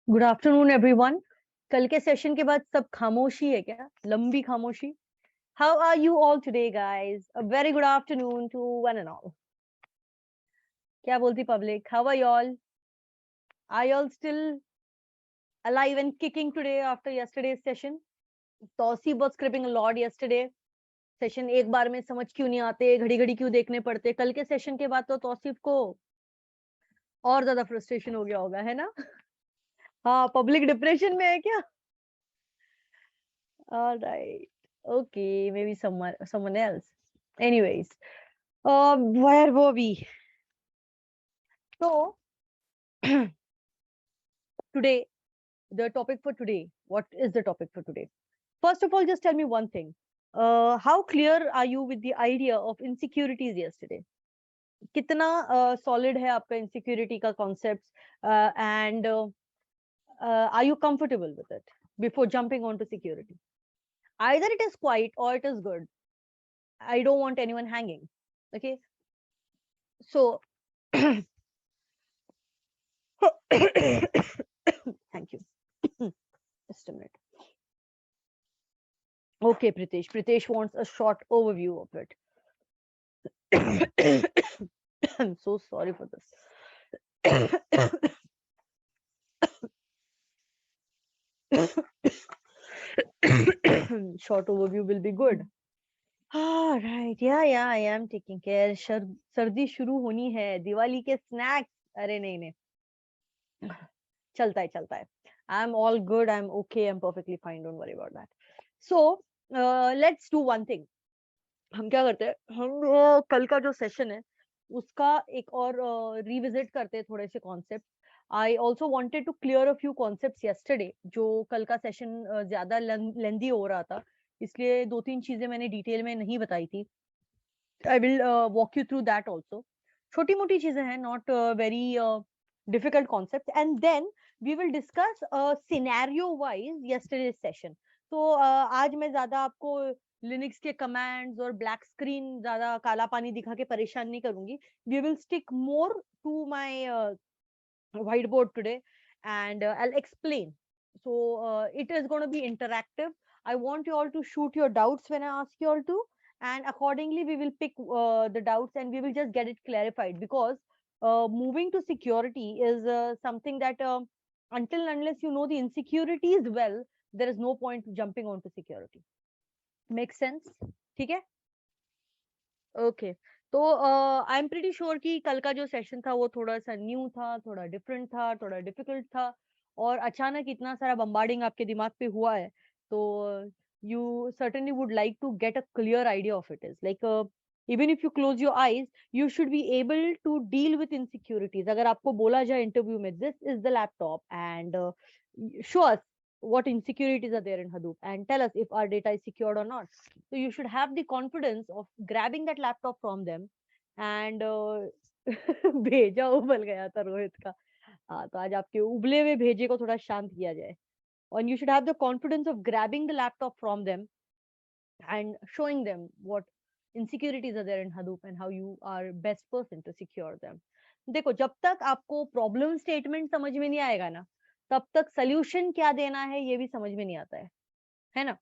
Good afternoon everyone. कल के session के बाद सब खामोशी है क्या? लंबी खामोशी। How are you all today guys? A very good afternoon to one and all. क्या बोलती public? How are you all? Are you all still alive and kicking today after yesterday's session? Tosi was scribbling a lot yesterday. Session एक बार में समझ क्यों नहीं आते, घड़ी घड़ी क्यों देखने पड़ते? कल के सेशन के बाद तो तौसीफ को और ज्यादा फ्रस्ट्रेशन हो गया होगा, है ना? हाँ, पब्लिक डिप्रेशन में है क्या? All right. Okay, maybe someone else. Anyways, where were we? So today, the topic for today. What is the topic for today? First of all, just tell me one thing. How clear are you with the idea of insecurities yesterday? कितना solid है आपका insecurity का concepts, and are you comfortable with it before jumping onto security? Either it is quiet or it is good. I don't want anyone hanging. Okay, so thank you. Just a minute. Okay, Pritesh. Pritesh wants a short overview of it. I'm so sorry for this. Short overview will be good. All right. Yeah, I am taking care. सर्दी शुरू होनी है. दिवाली के snacks. अरे नहीं. चलता है. I'm all good. I'm okay. I'm perfectly fine. Don't worry about that. So, let's do one thing. हम क्या करते हैं, हम कल का जो सेशन है उसका एक और रिविजिट करते हैं थोड़े से concept. I also wanted to clear a few concepts yesterday. जो कल का सेशन ज्यादा लेंदी हो रहा था, इसलिए 2-3 चीजें मैंने डिटेल में नहीं बताई थी. I will walk you through that also. छोटी मोटी चीजें हैं, not very difficult concept. And then we will discuss scenario wise yesterday session. तो आज मैं ज्यादा आपको लिनक्स के कमांड्स और ब्लैक स्क्रीन ज्यादा काला पानी दिखा के परेशान नहीं करूंगी. We will stick more to my white board today and I'll explain. So it is going to be interactive. I want you all to shoot your doubts when I ask you all to, and accordingly we will pick the doubts and we will just get it clarified, because moving to security is something that until and unless you know the insecurities well, there is no point jumping onto security. Make sense? ठीक है? Okay. तो I am pretty sure कि कल का जो session था वो थोड़ा सा न्यू था, थोड़ा डिफरेंट था, थोड़ा डिफिकल्ट था, और अचानक इतना सारा बम्बार्डिंग आपके दिमाग पे हुआ है. तो you certainly would like to get a clear idea of it. Is like even if you close your eyes, you should be able to deal with insecurities. अगर आपको बोला जाए इंटरव्यू में, this is the laptop and show us what insecurities are there in Hadoop and tell us if our data is secured or not. So you should have the confidence of grabbing that laptop from them and भेजा उबल गया था रोहित का. हाँ, तो आज आपके उबले हुए भेजे को थोड़ा शांत किया जाए. And you should have the confidence of grabbing the laptop from them and showing them what insecurities are there in Hadoop and how you are best person to secure them. देखो, जब तक आपको प्रॉब्लम स्टेटमेंट समझ में नहीं आएगा ना, तब तक सॉल्यूशन क्या देना है ये भी समझ में नहीं आता है ना?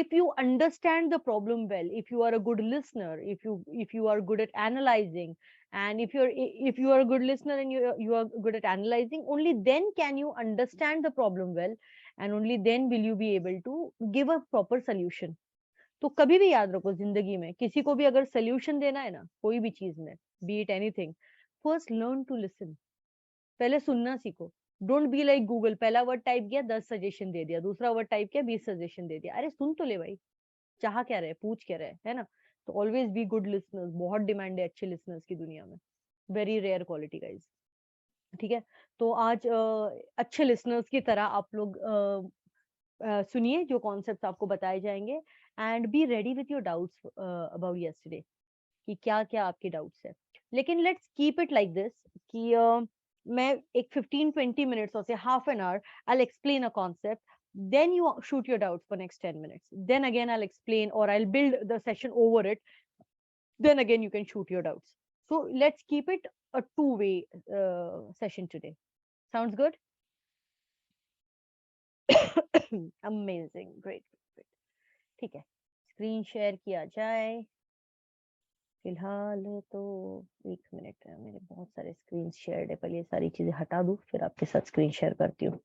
If you understand the problem well, if you are a good listener, if you are good at analyzing, and if you are a good listener and you are good at analyzing, only then can you understand the problem well, and only then will you be able to give a proper solution. तो कभी भी याद रखो, जिंदगी में किसी को भी अगर सोल्यूशन देना है ना, कोई भी चीज में, be it anything, first learn to listen. पहले सुनना सीखो. Don't be like Google. पहला वर्ड टाइप किया, 10 सजेशन दे दिया. दूसरा वर्ड टाइप किया, 20 सजेशन दे दिया. अरे सुन तो ले भाई, चाह क्या रहे, पूछ क्या रहे, है ना? तो ऑलवेज बी गुड लिसनर्स. बहुत डिमांड है अच्छे लिसनर्स की दुनिया में. Very rare quality guys. ठीक है? तो आज अच्छे लिसनर्स की तरह आप लोग सुनिए जो कॉन्सेप्ट्स आपको बताए जाएंगे, and be ready with your doubts about yesterday, कि क्या क्या आपके डाउट्स है. लेकिन let's keep it like this कि मैं एक 15-20 मिनट्स और से half an hour I will explain a concept, then you shoot your doubts for next 10 minutes, then again I'll explain or I'll build the session over it, then again you can shoot your doubts. So let's keep it a two-way session today. Sounds good? Amazing, great, great. ठीक है, screen share किया जाए। फिलहाल तो 1 minute है, मेरे बहुत सारे स्क्रीन शेयर है, पहले ये सारी चीजें हटा दूं फिर आपके साथ स्क्रीन शेयर करती हूँ।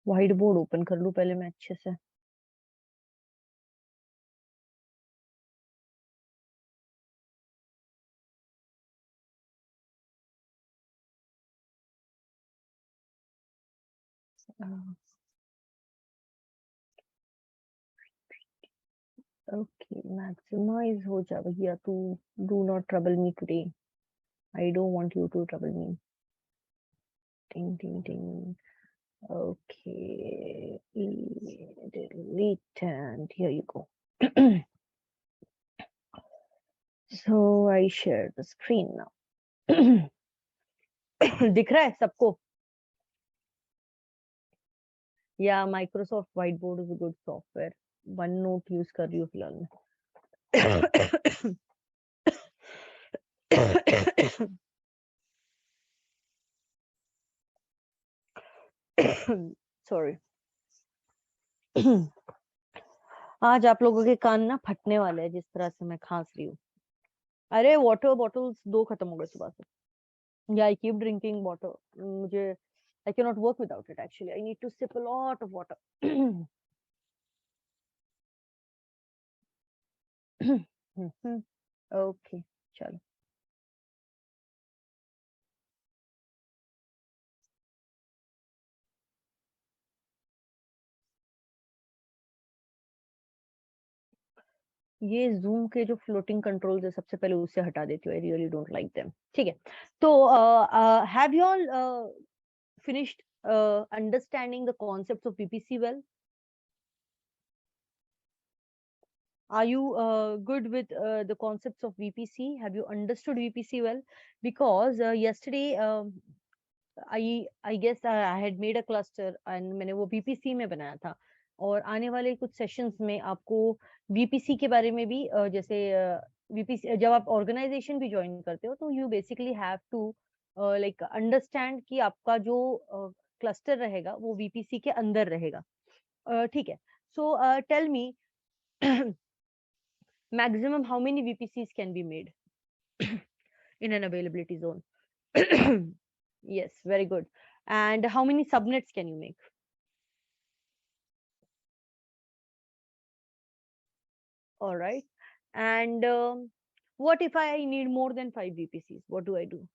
व्हाइट बोर्ड ओपन कर लूं पहले मैं अच्छे से। ओके, मैक्सिमाइज हो जा भैया तू। Do not trouble me today, I don't want you to trouble me. टिंग टिंग टिंग। Okay, delete, and here you go. So I share the screen now. दिख रहा है सबको? या Microsoft white board is a good software. One note use कर रही हूँ फिलहाल मैं। सॉरी। आज आप लोगों के कान ना फटने वाले हैं जिस तरह से मैं खांस रही हूँ। अरे वाटर बॉटल्स 2 खत्म हो गए सुबह से। Yeah, I keep drinking water. मुझे I cannot work without it actually. I need to sip a lot of water. Okay, चलो। ये जूम के जो फ्लोटिंग कंट्रोल्स है सबसे पहले उससे हटा देती हूँ। I really don't like them. ठीक है, तो have you all finished understanding the concepts of VPC well? Are you good with the concepts of VPC? Have you understood VPC well? Because yesterday I guess I had made a cluster and मैंने वो VPC में बनाया था। और आने वाले कुछ sessions में आपको VPC के बारे में भी जैसे VPC जब आप ऑर्गेनाइजेशन भी ज्वाइन करते हो तो you basically have to like understand कि आपका जो क्लस्टर रहेगा वो VPC के अंदर रहेगा। ठीक है, so tell me maximum how many VPCs can be made in an availability zone? Yes, very good. And how many subnets can you make? All right. And what if I need more than 5 VPCs? What do I do?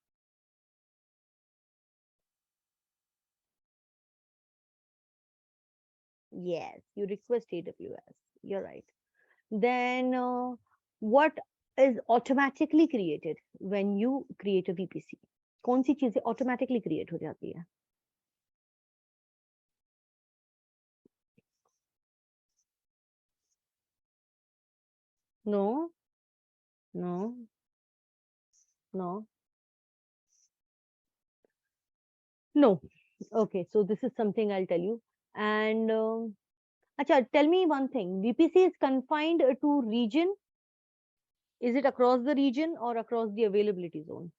Yes, you request AWS. You're right. Then what is automatically created when you create a VPC? कौन सी चीजें automatically create हो जाती है? No, no, no, no. Okay, so this is something I'll tell you. And acha, tell me one thing. VPC is confined to region. Is it across the region or across the availability zone?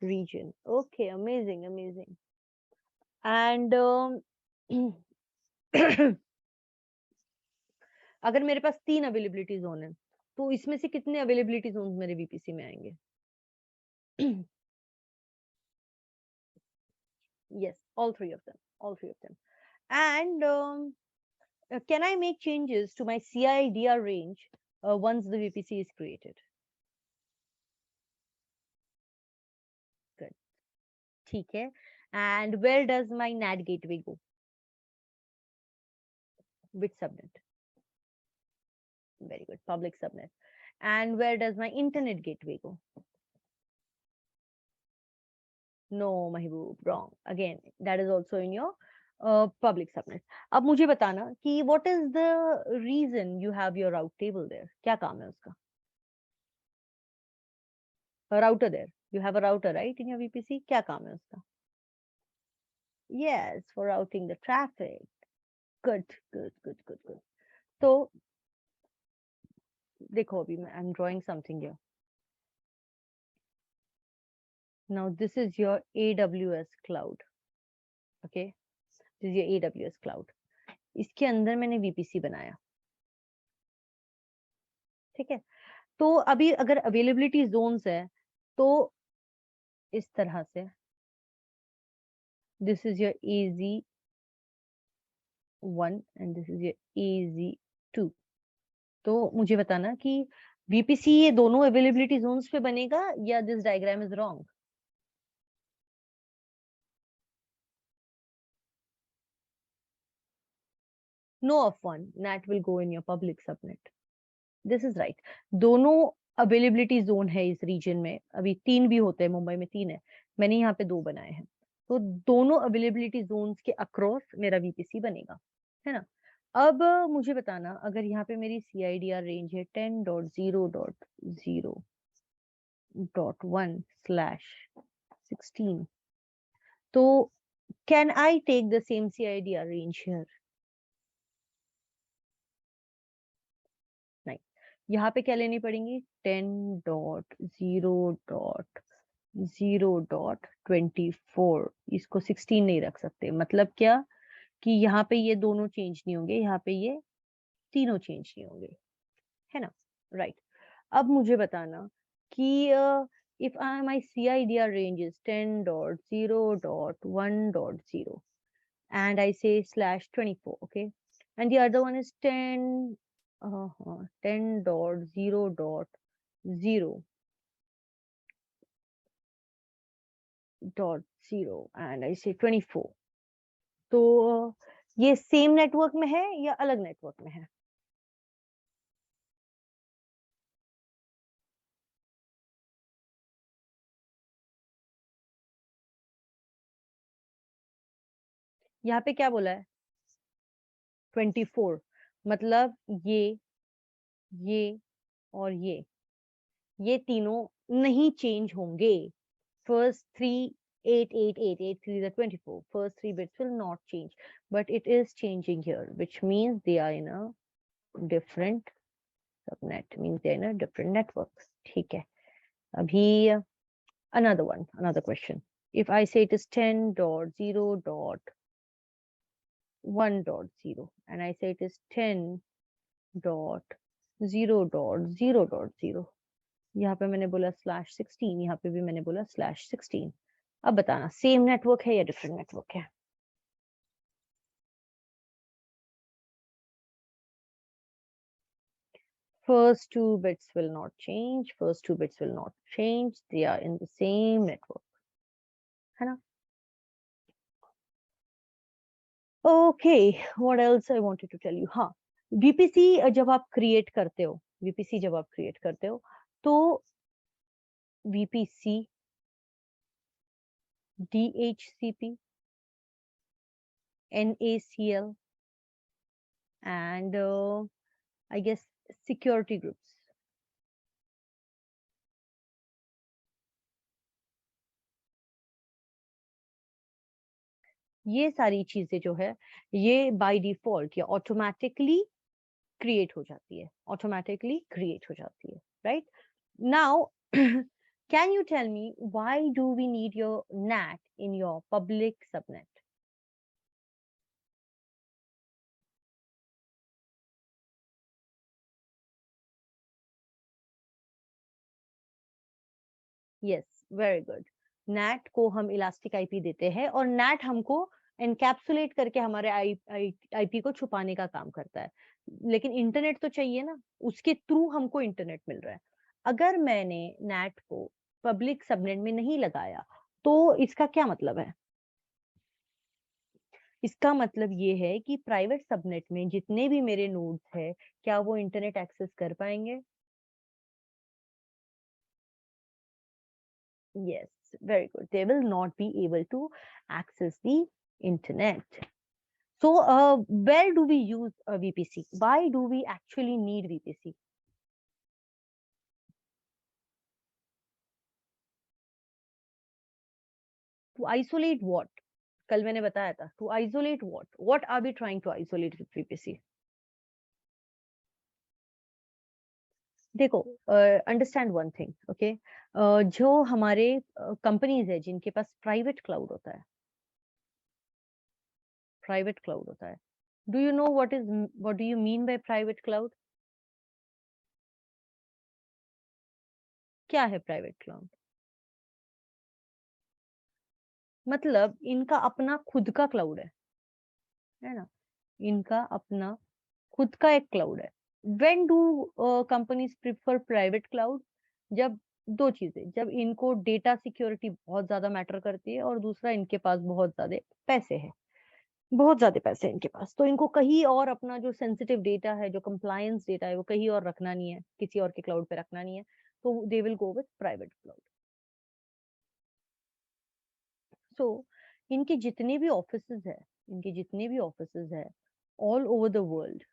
Region. Okay, amazing, amazing. And अगर मेरे पास 3 availability zone है, तो इसमें से कितने availability zone मेरे VPC में आएंगे? Yes, all three of them. All three of them. And can I make changes to my CIDR range once the VPC is created? Good. ठीक है. And where does my NAT gateway go? Which subnet? Very good. Public subnet. And where does my internet gateway go? No, Mahboob, wrong. Again, that is also in your public subnet. अब मुझे बताना कि what is the reason you have your route table there, क्या काम है उसका? Router there, you have a router right in your VPC, क्या काम है उसका? Yes, for routing the traffic. Good good good good good. तो देखो अभी मैं I am drawing something here. Now this is your AWS cloud, okay, this is your AWS cloud. इसके अंदर मैंने वीपीसी बनाया, ठीक है। तो अभी अगर अवेलेबिलिटी जोन्स है तो इस तरह से, this is your AZ1 and this is your AZ2। तो मुझे बताना कि वीपीसी ये दोनों अवेलेबिलिटी जोन्स पे बनेगा या this diagram is wrong? No of one, that will go in your public subnet. This is right. दोनों अवेलेबिलिटी जोन है इस रीजन में, अभी 3 भी होते हैं, मुंबई में 3 है, मैंने यहाँ पे 2 बनाए हैं। तो दोनों अवेलेबिलिटी जोन्स के अक्रॉस मेरा वीपीसी बनेगा, है ना। अब मुझे बताना, अगर यहाँ पे मेरी CIDR रेंज है 10.0.0.1/16, तो can I take the same CIDR range here? नहीं, यहाँ पे क्या लेनी पड़ेंगी? 10.0.0.24, इसको 16 नहीं रख सकते। मतलब क्या कि यहाँ पे ये दोनों चेंज नहीं होंगे, यहाँ पे ये तीनों चेंज नहीं होंगे, है ना, राइट। अब मुझे बताना कि if I my CIDR range is 10.0.1.0 and I say /24, okay, and the other one is 10.0.0.0 and I say 24, तो ये सेम नेटवर्क में है या अलग नेटवर्क में है? यहाँ पे क्या बोला है? 24, मतलब ये और ये तीनों नहीं चेंज होंगे। First three 8 8 8 8 3 is 24. First 3 bits will not change, but it is changing here, which means they are in a different subnet. Means they are in a different network. ठीक है. अभी another question. If I say it is 10.0.1.0 and I say it is 10.0.0.0, यहाँ पे मैंने बोला /16, यहाँ पे भी मैंने बोला /16। अब बताना सेम नेटवर्क है या डिफरेंट नेटवर्क है? First 2 bits will not change. First 2 bits will not change. They are in the same network, है ना? Okay, what else I wanted to tell you? हाँ, VPC जब आप क्रिएट करते हो, तो VPC, DHCP, NACL, and I guess security groups. ये सारी चीजें जो है, ये बाय डिफॉल्ट या ऑटोमेटिकली क्रिएट हो जाती है, right? Now can you tell me why do we need your NAT in your public subnet? Yes, very good. NAT को हम इलास्टिक आईपी देते हैं और NAT हमको एनकैप्सुलेट करके हमारे आईपी को छुपाने का काम करता है। लेकिन इंटरनेट तो चाहिए ना, उसके थ्रू हमको इंटरनेट मिल रहा है। अगर मैंने NAT को पब्लिक सबनेट में नहीं लगाया तो इसका क्या मतलब है? इसका मतलब ये है कि प्राइवेट सबनेट में जितने भी मेरे नोड्स हैं, क्या वो इंटरनेट एक्सेस कर पाएंगे? Yes, very good. They will not be able to access the internet. So where do we use VPC? Why do we actually need VPC? To isolate what? कल मैंने बताया था. To isolate what? What are we trying to isolate with VPC? देखो, understand one thing, okay. जो हमारे companies है जिनके पास private cloud होता है, do you know what do you mean by private cloud? क्या है प्राइवेट क्लाउड? मतलब इनका अपना खुद का क्लाउड है ना? इनका अपना खुद का एक क्लाउड है. When do companies prefer private cloud? जब दो चीजें, जब इनको डेटा सिक्योरिटी बहुत ज्यादा मैटर करती है और दूसरा इनके पास बहुत ज्यादा पैसे है. बहुत ज्यादा पैसे हैं इनके पास, तो इनको कहीं और अपना जो सेंसिटिव डेटा है, जो कंप्लायंस डेटा है, वो कहीं और रखना नहीं है, किसी और के क्लाउड पे रखना नहीं है, तो they will go with private cloud. So इनके जितने भी ऑफिसेज है all over the world,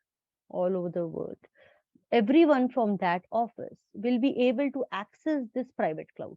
all over the world, everyone from that office will be able to access this private cloud.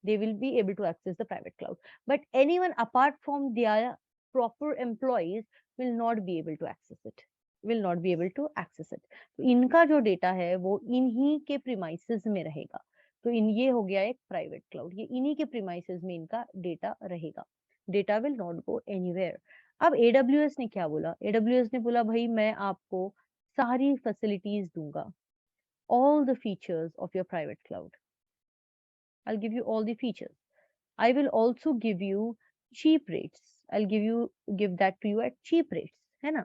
They will be able to access the private cloud. But anyone apart from their proper employees will not be able to access it. Will not be able to access it. तो इनका जो data है वो इन्हीं के premises में रहेगा. तो इन ये हो गया एक प्राइवेट क्लाउड. ये इन्हीं के प्रीमाइसेस में इनका डेटा रहेगा. Data will not go anywhere. अब AWS ने क्या बोला? AWS ने बोला भाई मैं आपको सारी फैसिलिटीज दूंगा. All the features of your private cloud. I'll give you all the features. I will also give you cheap rates. Give that to you at cheap rates, है ना?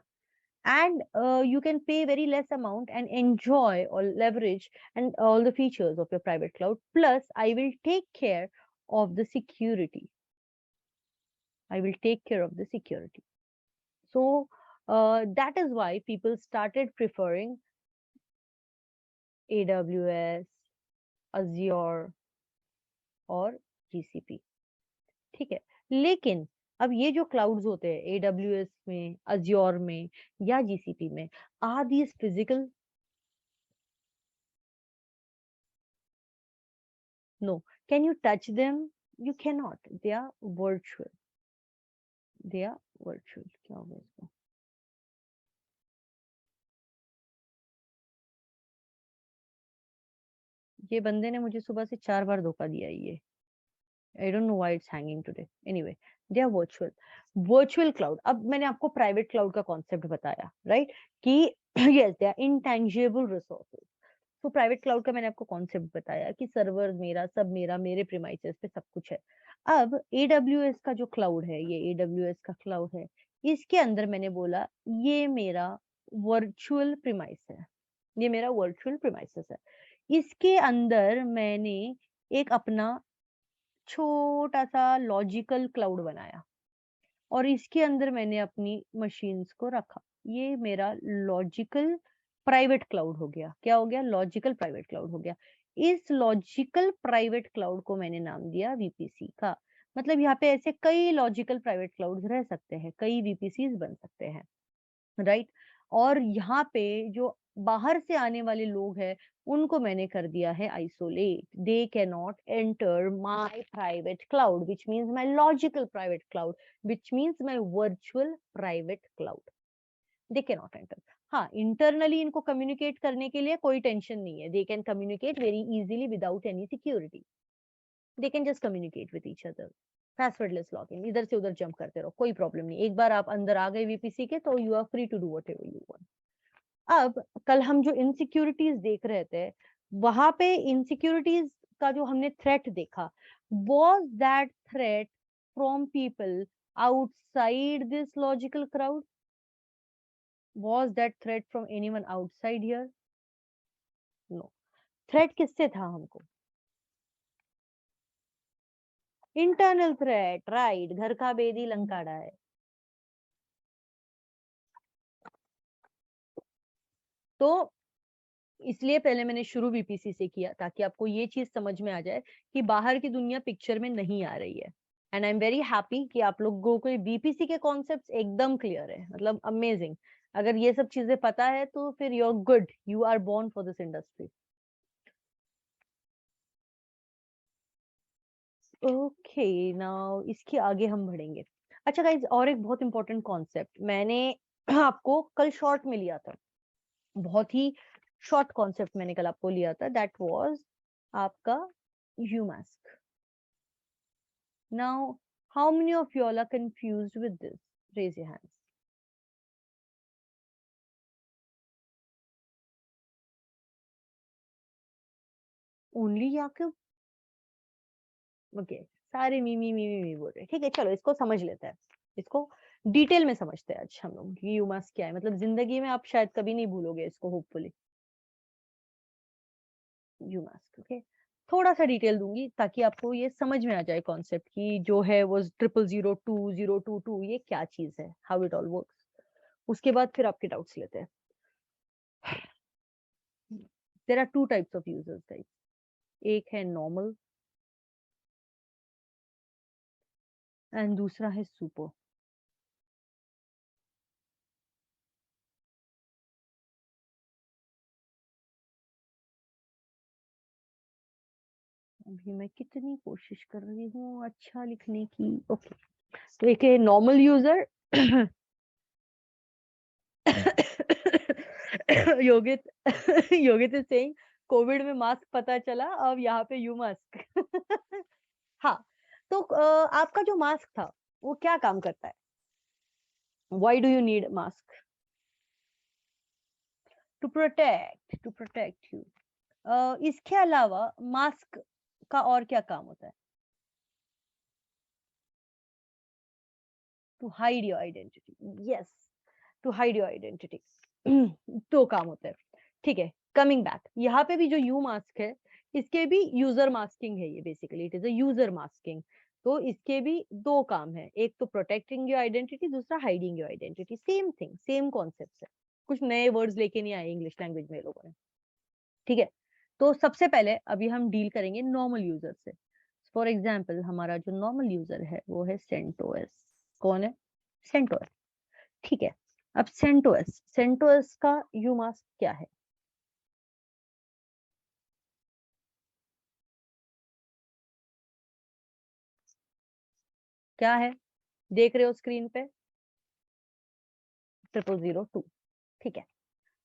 And you can pay very less amount and enjoy or leverage and all the features of your private cloud. Plus, I will take care of the security. I will take care of the security. So that is why people started preferring AWS, Azure और GCP. ठीक है. लेकिन अब ये जो clouds होते हैं AWS में, Azure में या GCP में, are these physical? No. Can you touch them? You can not. They are virtual. क्या होगा इसको? ये बंदे ने मुझे सुबह से 4 बार धोखा दिया है ये. I don't know why it's hanging today. Anyway, they are virtual. Virtual cloud. अब मैंने आपको प्राइवेट क्लाउड का कॉन्सेप्ट बताया, राइट? कि yes, they are intangible resources. तो प्राइवेट क्लाउड का मैंने आपको कॉन्सेप्ट बताया कि सर्वर मेरा, सब मेरा, मेरे प्रीमाइसेस पे सब कुछ है. अब AWS का जो क्लाउड है, ये AWS का क्लाउड है, इसके अंदर मैंने बोला ये मेरा वर्चुअल प्रीमाइस है. ये मेरा वर्चुअल प्रीमाइसेस है. इसके अंदर मैंने एक अपना छोटा सा लॉजिकल क्लाउड बनाया और इसके अंदर मैंने अपनी मशीन्स को रखा. ये मेरा लॉजिकल प्राइवेट क्लाउड हो गया. क्या हो गया? लॉजिकल प्राइवेट क्लाउड हो गया. इस लॉजिकल प्राइवेट क्लाउड को मैंने नाम दिया VPC का. मतलब यहाँ पे ऐसे कई लॉजिकल प्राइवेट क्लाउड्स रह सकते हैं, कई VPCs बन सकते हैं, राइट? और यहाँ पे जो बाहर से आने वाले लोग हैं उनको मैंने कर दिया है isolate. They can not enter my private cloud which means my logical private cloud which means my virtual private cloud. They can not enter. हाँ, इंटरनली इनको कम्युनिकेट करने के लिए कोई टेंशन नहीं है. They can communicate very easily without any security. They can just communicate with each other. Passwordless login, इधर से उधर जंप करते रहो, कोई प्रॉब्लम नहीं. एक बार आप अंदर आ गए VPC के तो you are free to do whatever you want. अब कल हम जो इनसिक्योरिटीज देख रहे थे, वहां पे इनसिक्योरिटीज का जो हमने थ्रेट देखा, was that threat from people outside this logical crowd? Was that threat from anyone outside here? No. Threat किससे था हमको? Internal threat, right. घर का बेदी लंका डाय. तो इसलिए पहले मैंने शुरू VPC से किया ताकि आपको ये चीज समझ में आ जाए कि बाहर की दुनिया पिक्चर में नहीं आ रही है. And I am very happy कि आप लोगों को बीपीसी के कॉन्सेप्ट्स एकदम क्लियर है, मतलब अमेजिंग। अगर ये सब चीजें पता है तो फिर you are good, you are born for this industry. Okay, now इसके आगे हम बढ़ेंगे। अच्छा गाइज, और एक बहुत इंपॉर्टेंट कॉन्सेप्ट मैंने आपको कल शॉर्ट में लिया था, बहुत ही शॉर्ट कॉन्सेप्ट मैंने कल आपको लिया था, दैट वाज आपका umask. Now how many of you all are confused with this? Raise your hands. Only Yakub? Okay, सारे मी बोल रहे हैं। ठीक है, चलो इसको समझ लेते हैं, इसको डिटेल में समझते हैं आज हम लोग कि यूमास्क क्या है। मतलब जिंदगी में आप शायद कभी नहीं भूलोगे इसको, होपफुली। यूमास्क, ओके। थोड़ा सा डिटेल दूंगी ताकि आपको ये समझ में आ जाए कॉन्सेप्ट की जो है वो 0002 ये क्या चीज है, हाउ इट ऑल वर्क्स। उसके बाद फिर आपके डाउट्स लेते हैं। There are two types of users guys, एक है नॉर्मल एंड दूसरा है सुपर। अभी मैं कितनी कोशिश कर रही हूँ अच्छा लिखने की। ओके, तो एक है normal user. Yogit Yogit is saying covid में मास्क पता चला, अब यहाँ पे यू मास्क। हाँ, तो आपका जो मास्क था वो क्या काम करता है? Why do you need mask? To protect you. इसके अलावा मास्क का और क्या काम होता है? To hide your identity, yes, to hide your identity. तो काम होता है। ठीक है, कमिंग बैक, यहाँ पे भी जो यू मास्क है इसके भी यूजर मास्किंग है, ये basically it is a user masking. तो इसके भी दो काम है, एक तो प्रोटेक्टिंग योर आइडेंटिटी, दूसरा hiding your identity. Same thing, same concept है, कुछ नए वर्ड्स लेके नहीं आए इंग्लिश लैंग्वेज में लोगों ने। ठीक है, तो सबसे पहले अभी हम डील करेंगे नॉर्मल यूजर से। फॉर एग्जाम्पल हमारा जो नॉर्मल यूजर है वो है सेंटोस। कौन है? सेंटोस। ठीक है, अब सेंटोस, सेंटोस का यू मास्क क्या है? क्या है, देख रहे हो स्क्रीन पे? 0002। ठीक है,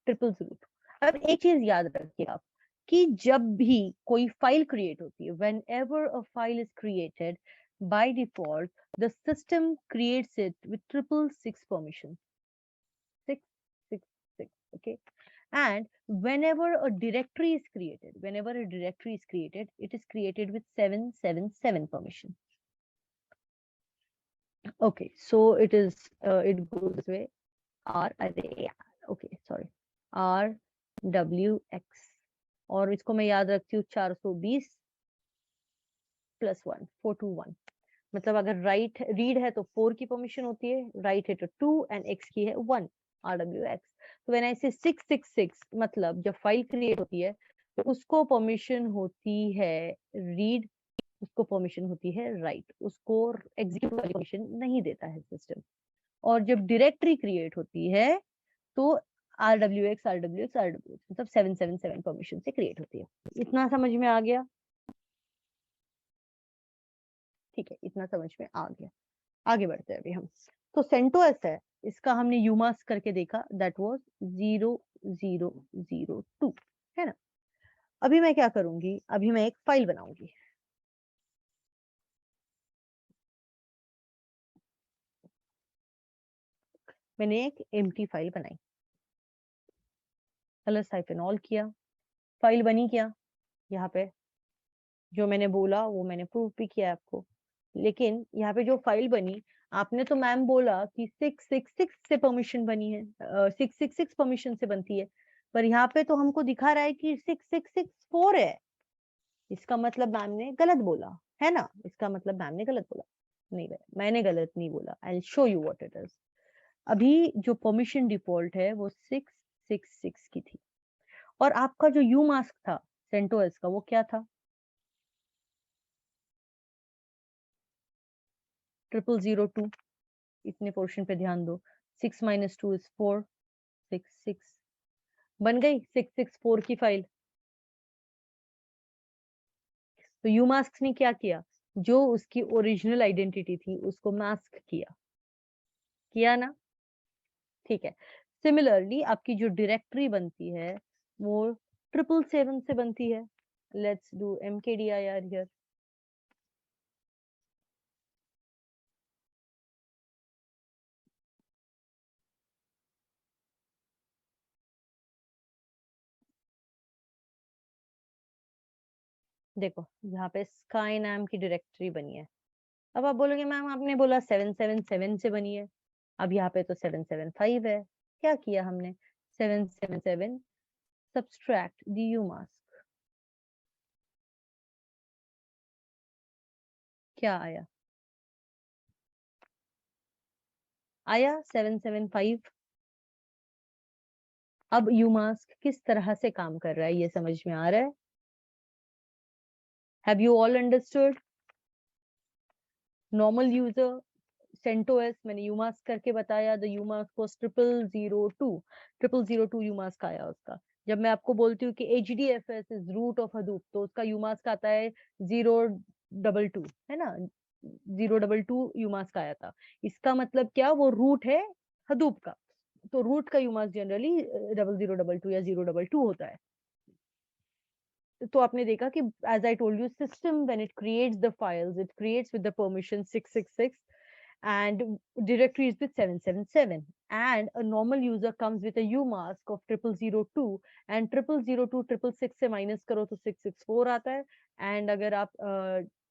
0002। अब एक चीज याद रखिए आप कि जब भी कोई फाइल क्रिएट होती है, when ever a file is created, by default the system creates it with 666 permission. 666, okay? And whenever a directory is created, it is created with 777 permission. Okay, so it is, it goes this way, R, okay, sorry, RWX, और इसको मैं याद रखती हूँ 420 + 1, 421। मतलब अगर right read है तो 4 की परमिशन होती है, राइट है तो 2 एंड एक्स की है 1, RWX। तो व्हेन आई से 666 मतलब जब फाइल क्रिएट होती है तो उसको परमिशन होती है रीड, उसको परमिशन होती है राइट, उसको एग्जीक्यूट वाली परमिशन नहीं देता है सिस्टम। और जब डायरेक्टरी क्रिएट होती है तो RWX मतलब 777 परमिशन से क्रिएट होती है। इतना समझ में आ गया? ठीक है, इतना समझ में आ गया। आगे बढ़ते हैं अभी हम। तो सेंटोस है, इसका हमने यूमास करके देखा, दैट वाज 0002, है ना? अभी मैं क्या करूंगी, अभी मैं एक फाइल बनाऊंगी। मैंने एक एम्प्टी फाइल बनाई, -ऑल किया, फाइल बनी क्या? यहाँ पे जो मैंने बोला वो मैंने प्रूफ भी किया आपको। लेकिन यहाँ पे जो फाइल बनी, आपने तो मैम बोला कि 666 से परमिशन बनी है, 666 परमिशन से बनती है, पर यहाँ पे तो हमको दिखा रहा है कि 6664 है। इसका मतलब मैम ने गलत बोला है ना, इसका मतलब मैम ने गलत बोला। नहीं, मैंने गलत नहीं बोला, I will show you what it is. अभी जो परमिशन डिफॉल्ट है वो 666 की थी, और आपका जो यू मास्क था सेंटोस का वो क्या था? 0002, इतने पोर्शन पे ध्यान दो। 6 - 2 इज 4, 6 बन गई 664 की फाइल। तो यूमास्क ने क्या किया, जो उसकी ओरिजिनल आइडेंटिटी थी उसको मास्क किया ना? ठीक है। सिमिलरली आपकी जो डायरेक्टरी बनती है वो 777 से बनती है। Let's do mkdir here. देखो यहाँ पे स्काई नाम की डायरेक्टरी बनी है। अब आप बोलोगे मैम आपने बोला 777 से बनी है, अब यहाँ पे तो 775 है। क्या किया हमने, 777 सब्सट्रैक्ट द यूमास्क, क्या आया? आया 775। अब यूमास्क किस तरह से काम कर रहा है ये समझ में आ रहा है? Have you all understood? Normal user CentOS मैंने यूमास्क करके बताया, द यूमास्क वाज 0002 यूमास्क आया उसका। जब मैं आपको बोलती हूँ कि HDFS is root of Hadoop, तो उसका यूमास्क आता है 022, है ना? 022 यूमास्क आया था। इसका मतलब क्या, वो रूट है हडूप का। तो रूट का यूमास्क जनरली 0022 या 022 होता है। तो आपने देखा कि as I told you, system when it creates the files, it creates with the permission 666 and directories with 777, and a normal user comes with a umask of 0002 and 0002 666 से माइनस करो तो 664 आता है, and अगर आप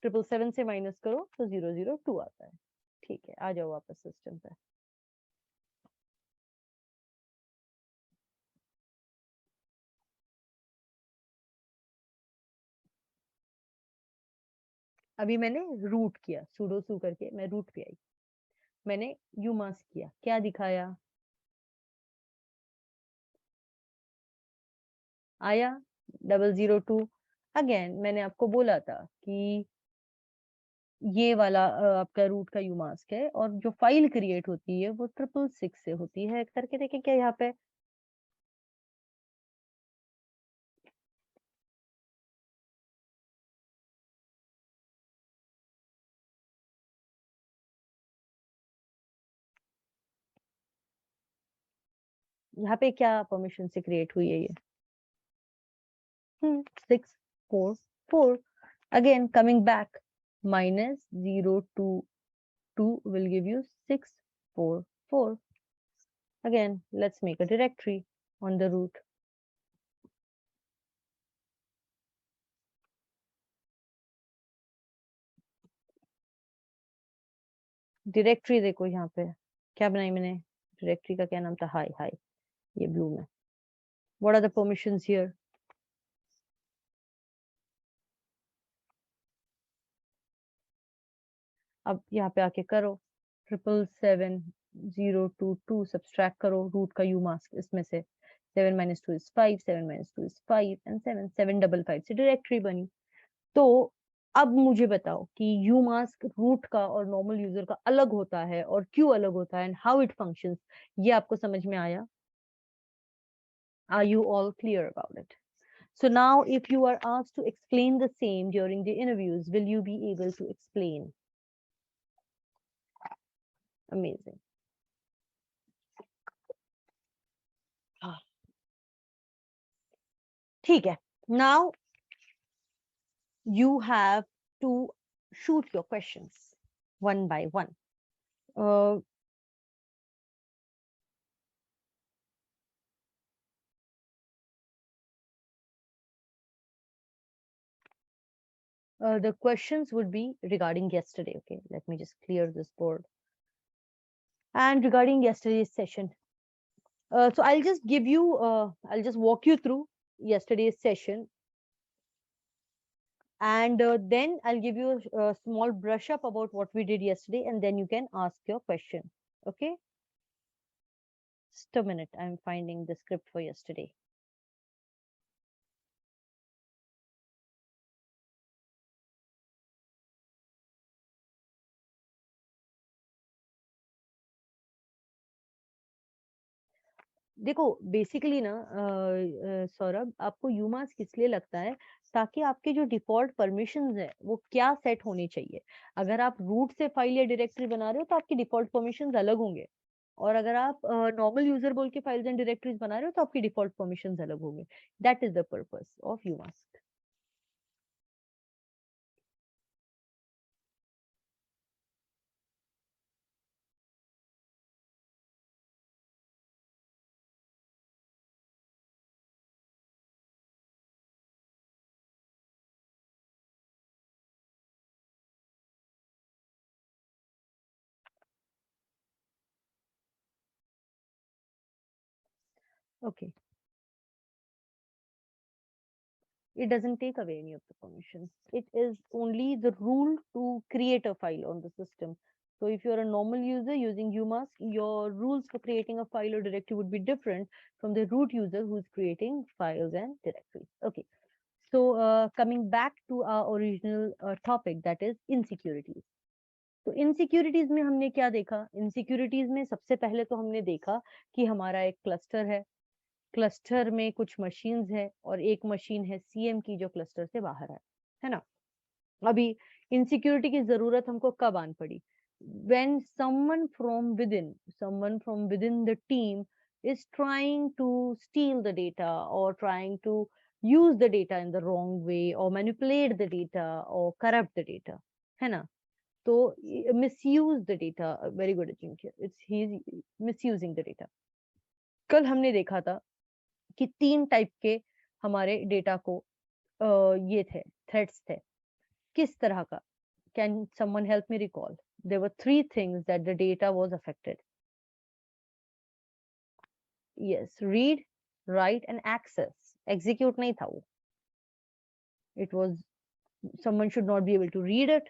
777 से माइनस करो तो 002 आता है। ठीक है, आ जाओ वापस सिस्टम पे। अभी मैंने रूट किया, sudo su करके मैं रूट पे आई, मैंने umask किया, क्या दिखाया? आया 002। अगेन मैंने आपको बोला था कि ये वाला आपका रूट का यूमास्क है, और जो फाइल क्रिएट होती है वो 666 से होती है। करके देखें क्या यहाँ पे? यहाँ पे क्या परमिशन से क्रिएट हुई है ये? 644। Again coming back, -022 will give you 644। Again, let's make a directory on the root. Directory देखो यहाँ पे क्या बनाई मैंने, डायरेक्टरी का क्या नाम था? हाय हाय, ये ब्लू में। What are the permissions here? अब यहाँ पे आके करो 777 022 सब्सट्रैक्ट करो रूट का यू मास्क, इसमें से 7 - 2 is 5, 7 - 2 is 5 and 7 755 से डायरेक्टरी बनी। तो अब मुझे बताओ कि यू मास्क रूट का और नॉर्मल यूजर का अलग होता है, और क्यों अलग होता है, एंड हाउ इट फंक्शंस। ये आपको समझ में आया? Are you all clear about it? So now if you are asked to explain the same during the interviews, will you be able to explain? Amazing. ठीक है, now you have to shoot your questions one by one. Uh, the questions would be regarding yesterday. Okay, let me just clear this board. And regarding yesterday's session, so I'll just give you, I'll just walk you through yesterday's session, and then I'll give you a small brush up about what we did yesterday, and then you can ask your question. Okay, just a minute, I'm finding the script for yesterday. देखो basically ना सौरभ, आपको UMass किस लिए लगता है, ताकि आपके जो डिफॉल्ट परमिशंस है वो क्या सेट होने चाहिए। अगर आप रूट से फाइल या डायरेक्टरी बना रहे हो तो आपके डिफॉल्ट परमिशंस अलग होंगे, और अगर आप नॉर्मल यूजर बोल के फाइल्स एंड डायरेक्टरीज बना रहे हो तो आपकी डिफॉल्ट परमिशंस अलग होंगे। That is the purpose of UMass. Okay, it doesn't take away any of the permissions. It is only the rule to create a file on the system. So if you're a normal user using UMask, your rules for creating a file or directory would be different from the root user who's creating files and directories. Okay. So coming back to our original topic, that is insecurities. तो insecurities में हमने क्या देखा? Insecurities में सबसे पहले तो हमने देखा कि हमारा एक क्लस्टर है, क्लस्टर में कुछ मशीन्स है और एक मशीन है सीएम की जो क्लस्टर से बाहर है ना? अभी इनसिक्योरिटी की जरूरत हमको कब आन पड़ी? when someone from within the team is trying to steal the data or trying to use the data in the wrong way or manipulate the data or corrupt the data, है ना? तो misuse the data, very good Ajinkya, it's he's misusing the data. कल हमने देखा था कि 3 type के हमारे डेटा को ये थे, थ्रेड्स थे। किस तरह का? Can someone help me recall? There were 3 things that the data was affected. Yes, read, write and access. Execute नहीं था वो। It was someone should not be able to read it,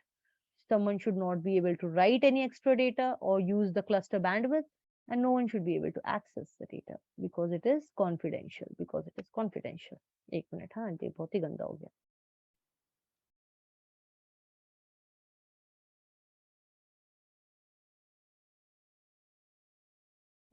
someone should not be able to write any extra data or use the cluster bandwidth, and no one should be able to access the data because it is confidential, because it is confidential। एक minute, हाँ ये बहुत ही गंदा हो गया।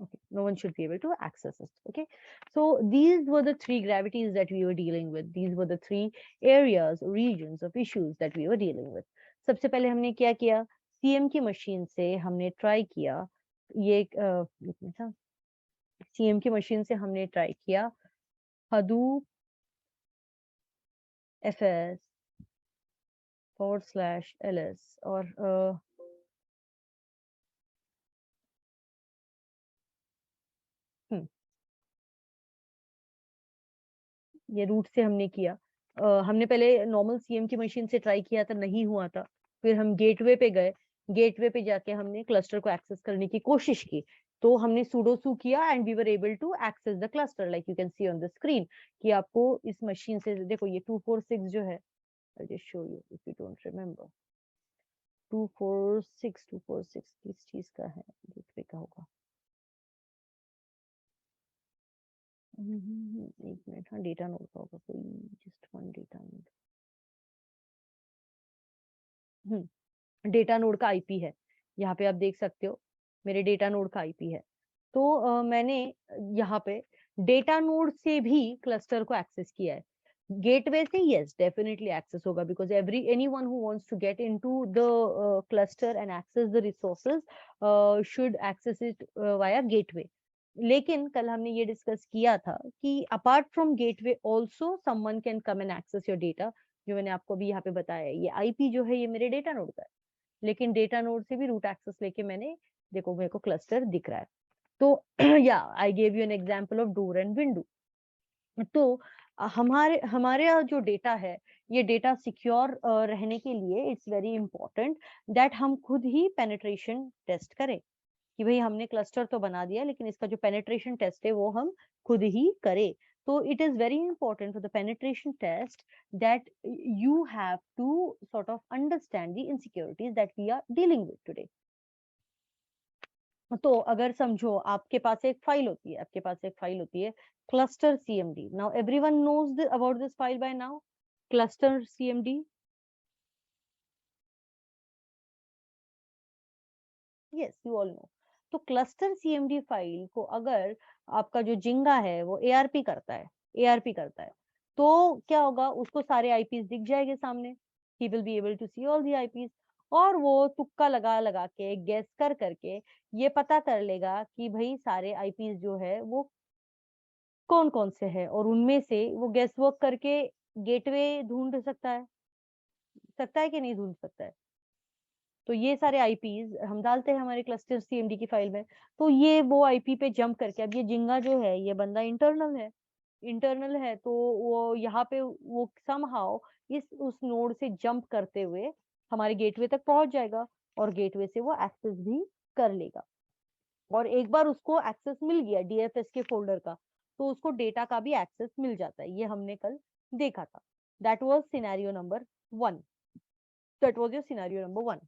Okay, no one should be able to access it. Okay, so these were the 3 gravities that we were dealing with. These were the 3 areas, regions of issues that we were dealing with. सबसे पहले हमने क्या किया? CM की machine से हमने try किया, ये था, सीएम की मशीन से हमने ट्राई किया Hadoop fs /ls और ये रूट से हमने किया। हमने पहले नॉर्मल सीएम की मशीन से ट्राई किया था, नहीं हुआ था। फिर हम गेटवे पे गए, गेटवे पे जाके हमने क्लस्टर को एक्सेस करने की कोशिश की। तो हमने sudo su किया and we were able to access the cluster like you can see on the screen कि आपको इस मशीन से देखो ये 246 जो है, I just show you if you don't remember. 246 किस चीज का है? गेटवे का होगा। एक मिनट, हाँ डेटा नोड का होगा कोई, just one data node. Data node का आईपी है, यहाँ पे आप देख सकते हो मेरे डेटा नोड का आईपी है। तो मैंने यहाँ पे डेटा नोड से भी क्लस्टर को एक्सेस किया है। गेटवे से यस डेफिनेटली एक्सेस होगा because anyone who wants to get into the cluster and access the resources should access it via gateway. लेकिन कल हमने ये डिस्कस किया था कि apart from gateway also someone can come and access your data. जो मैंने आपको अभी यहाँ पे बताया, ये आईपी जो है ये मेरे डेटा नोड का है, लेकिन डेटा नोड से भी रूट एक्सेस लेके मैंने, देखो मेरे को क्लस्टर दिख रहा है। तो या I gave you an example of door and window. तो हमारे हमारे यहाँ जो डेटा है, ये डेटा सिक्योर रहने के लिए इट्स वेरी इंपॉर्टेंट दैट हम खुद ही पेनिट्रेशन टेस्ट करें कि भाई हमने क्लस्टर तो बना दिया लेकिन इसका जो पेनिट्रेशन टेस्ट है वो हम खुद ही करें। तो it is very important for the penetration test that you have to sort of understand the insecurities that we are dealing with today। तो अगर समझो आपके पास एक फाइल होती है, आपके पास एक फाइल होती है cluster CMD. Now everyone knows about this file by now, cluster CMD. Yes, you all know. तो क्लस्टर सीएमडी फाइल को अगर आपका जो जिंगा है वो एआरपी करता है, तो क्या होगा, उसको सारे आईपीस दिख जाएंगे सामने, he will be able to see all the IPs, और वो तुक्का लगा लगा के गेस कर करके ये पता कर लेगा कि भाई सारे आईपीस जो है वो कौन कौन से है, और उनमें से वो गेस वर्क करके गेटवे ढूंढ सकता है कि नहीं ढूंढ सकता है। तो ये सारे आईपीस हम डालते हैं हमारे क्लस्टर सीएमडी की फाइल में, तो ये वो आईपी पे जंप करके, अब ये जिंगा जो है ये बंदा इंटरनल है, तो वो यहाँ पे वो समहाउ इस उस नोड से जंप करते हुए हमारे गेटवे तक पहुंच जाएगा, और गेटवे से वो एक्सेस भी कर लेगा। और एक बार उसको एक्सेस मिल गया डीएफएस के फोल्डर का, तो उसको डेटा का भी एक्सेस मिल जाता है, ये हमने कल देखा था। That was scenario number 1, that was your scenario number 1।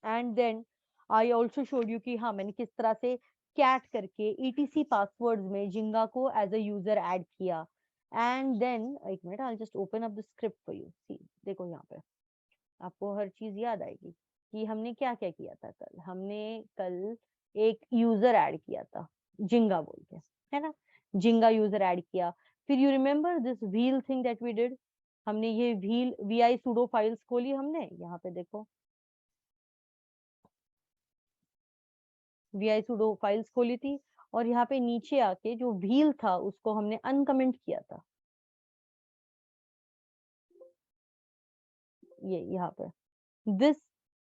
And then I also showed you कि हाँ मैंने किस तरह से कैट करके ईटीसी पासवर्ड्स में जिंगा को एज अ यूजर ऐड किया। एंड देन एक मिनट, I just open up the script for you, see देखो यहाँ पे आपको हर चीज याद आएगी कि हमने क्या क्या किया था कल। हमने कल एक यूजर ऐड किया था जिंगा बोल के, है ना, जिंगा यूजर ऐड किया। फिर you remember this wheel thing that we did, हमने ये व्हील वी सुडो फाइल्स खोली हमने, यहाँ पे देखो वी सुडो फाइल्स खोली थी, और यहाँ पे नीचे आके जो व्हील था उसको हमने अनकमेंट किया था, ये यहाँ पे this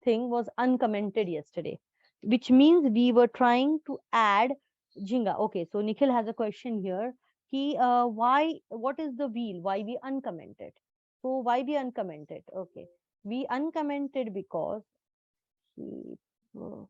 thing was uncommented yesterday, which means we were trying to add Jinga. Okay, so Nikhil has a question here. Why, what is the wheel? Why we uncommented? So why we uncommented? Okay, we uncommented because uh,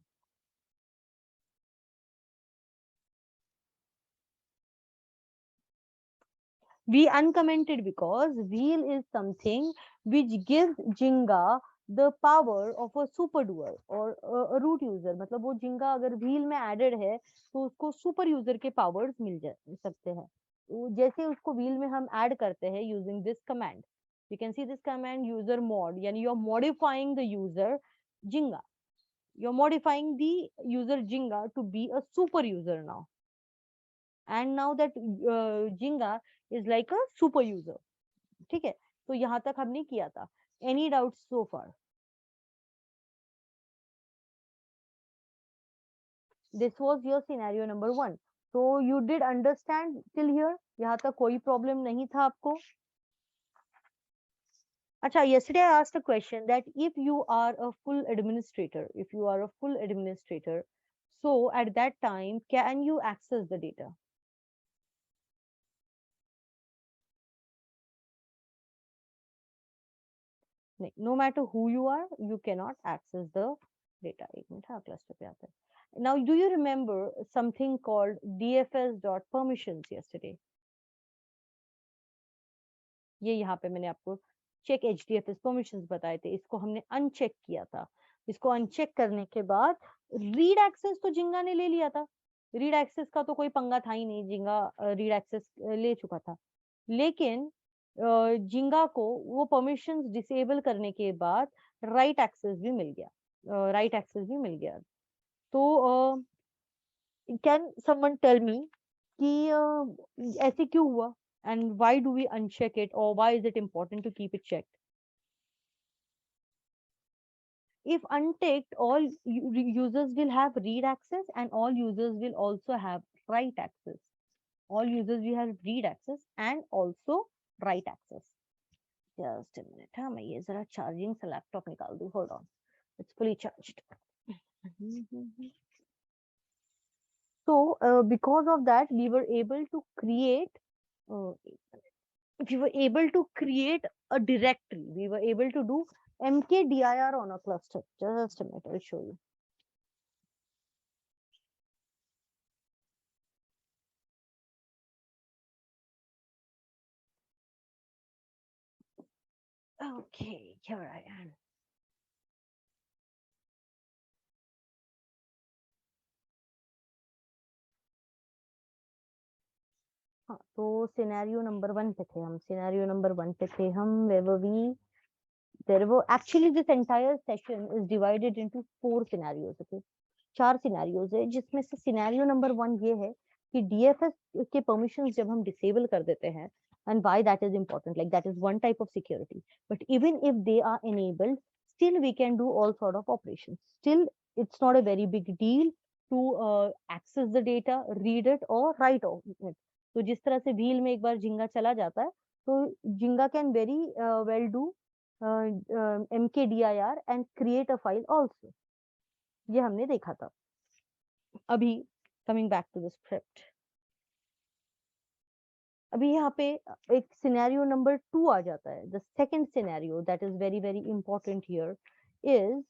we uncommented because wheel is something which gives Jinga the power of a super doer or a root user। मतलब वो जिंगा अगर wheel में added है तो उसको super user के powers मिल जा सकते हैं। जैसे उसको व्हील में हम ऐड करते हैं using this command, you can see this command user mod, यानी you are modifying the user जिंगा, you are modifying the user जिंगा to be a super user now, and now that जिंगा is like a super user. ठीक है, तो यहाँ तक हमने किया था। Any doubt so far? This was your scenario number 1, तो you did understand till here, यहाँ तक कोई प्रॉब्लम नहीं था आपको? अच्छा, yesterday I asked a question that if you are a full administrator, so at that time can you access the data? No matter who you are, you cannot access the data। एक minute, हाँ cluster पे आता है। Now do you remember something called dfs.permissions yesterday? ये यहाँ पे मैंने आपको चेक HDFS परमिशंस बताए थे, इसको हमने अनचेक किया था। इसको अनचेक करने के बाद रीड एक्सेस तो जिंगा ने ले लिया था, रीड एक्सेस का तो कोई पंगा था ही नहीं, जिंगा रीड एक्सेस ले चुका था। लेकिन जिंगा को वो परमिशंस डिसेबल करने के बाद राइट एक्सेस भी मिल गया, तो कैन समवन टेल मी कि ऐसे क्यों हुआ, and why do we uncheck it, or why is it important to keep it checked? If unchecked, all users will have read access, and all users will also have write access. All users will have read access and also write access. Just a minute, हाँ मैं ये जरा charging से laptop निकाल दूँ, hold on, it's fully charged. So because of that we were able to create uh, a directory, we were able to do mkdir on a cluster। Just a minute, I'll show you। Okay, here I am। हाँ, तो scenario number 1 पे थे हम, where were we? There were actually this entire session is divided into 4 scenarios, okay? 4 scenarios है, जिसमें से scenario number 1 ये है कि डीएफएस के परमिशंस जब हम डिसेबल कर देते हैं, and why that is important, like that is one type of security, but even if they are enabled, still we can do all sort of operations. Still it's not a very big deal to access the data, read it or write on it. तो जिस तरह से wheel में एक बार जिंगा चला जाता है, तो जिंगा can very well do mkdir and create a file also. ये हमने देखा था. अभी coming back to the script, अभी यहाँ पे एक सिनेरियो नंबर 2 आ जाता है. The second scenario that is very very important here is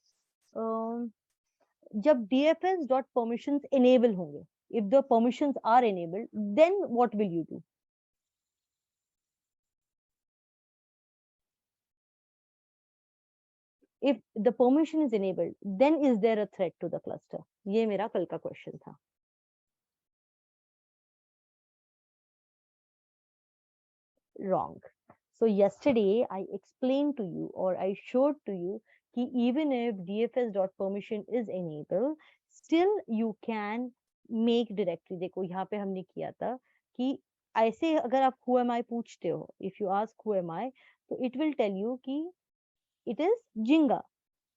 जब dfs डॉट परमिशंस एनेबल होंगे, if the permissions are enabled, then what will you do? If the permission is enabled, then is there a threat to the cluster? ये मेरा कल का question था. Wrong. So yesterday I explained to you, or I showed to you, कि even if dfs dot permission is enabled, still you can make directory. देखो यहाँ पे हमने किया था कि ऐसे अगर आप who am I पूछते हो, if you ask who am I, तो it will tell you कि it is Jinga.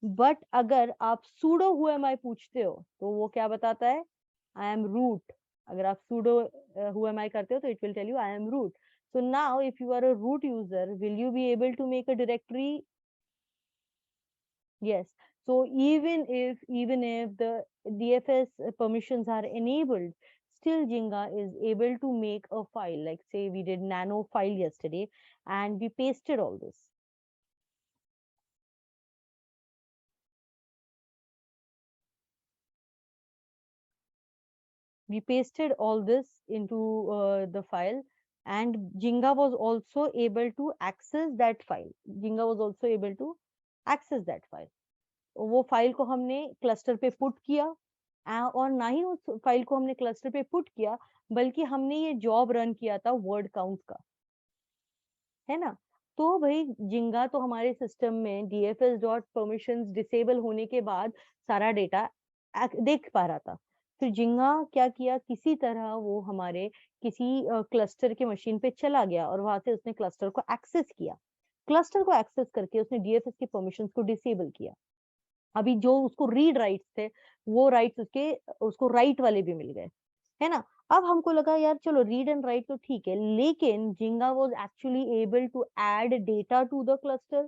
But अगर आप sudo who am I पूछते हो, तो वो क्या बताता है? I am root. अगर आप sudo who am I करते हो, तो it will tell you I am root. So now if you are a root user, will you be able to make a directory? Yes. So even if the DFS permissions are enabled, still Jinga is able to make a file. Like say we did nano file yesterday and we pasted all this. We pasted all this into the file, and Jinga was also able to access that file. Jinga was also able to access that file. वो file को हमने cluster पे put किया, और ना ही उस file को हमने क्लस्टर पे पुट किया, बल्कि हमने ये जॉब रन किया था वर्ड काउंट का, है ना. तो भाई जिंगा तो हमारे सिस्टम में डीएफएस डॉट परमिशंस डिसेबल होने के बाद सारा डेटा देख पा रहा था. फिर जिंगा क्या किया, किसी तरह वो हमारे किसी क्लस्टर के मशीन पे चला गया और वहां से उसने क्लस्टर को एक्सेस किया. क्लस्टर को एक्सेस करके उसने डीएफएस के परमिशंस को डिसेबल किया. अभी जो उसको रीड राइट्स थे, वो राइट्स उसको राइट वाले भी मिल गए, है ना. अब हमको लगा यार चलो रीड एंड राइट तो ठीक है, लेकिन जिंगा was actually able to add data to the cluster.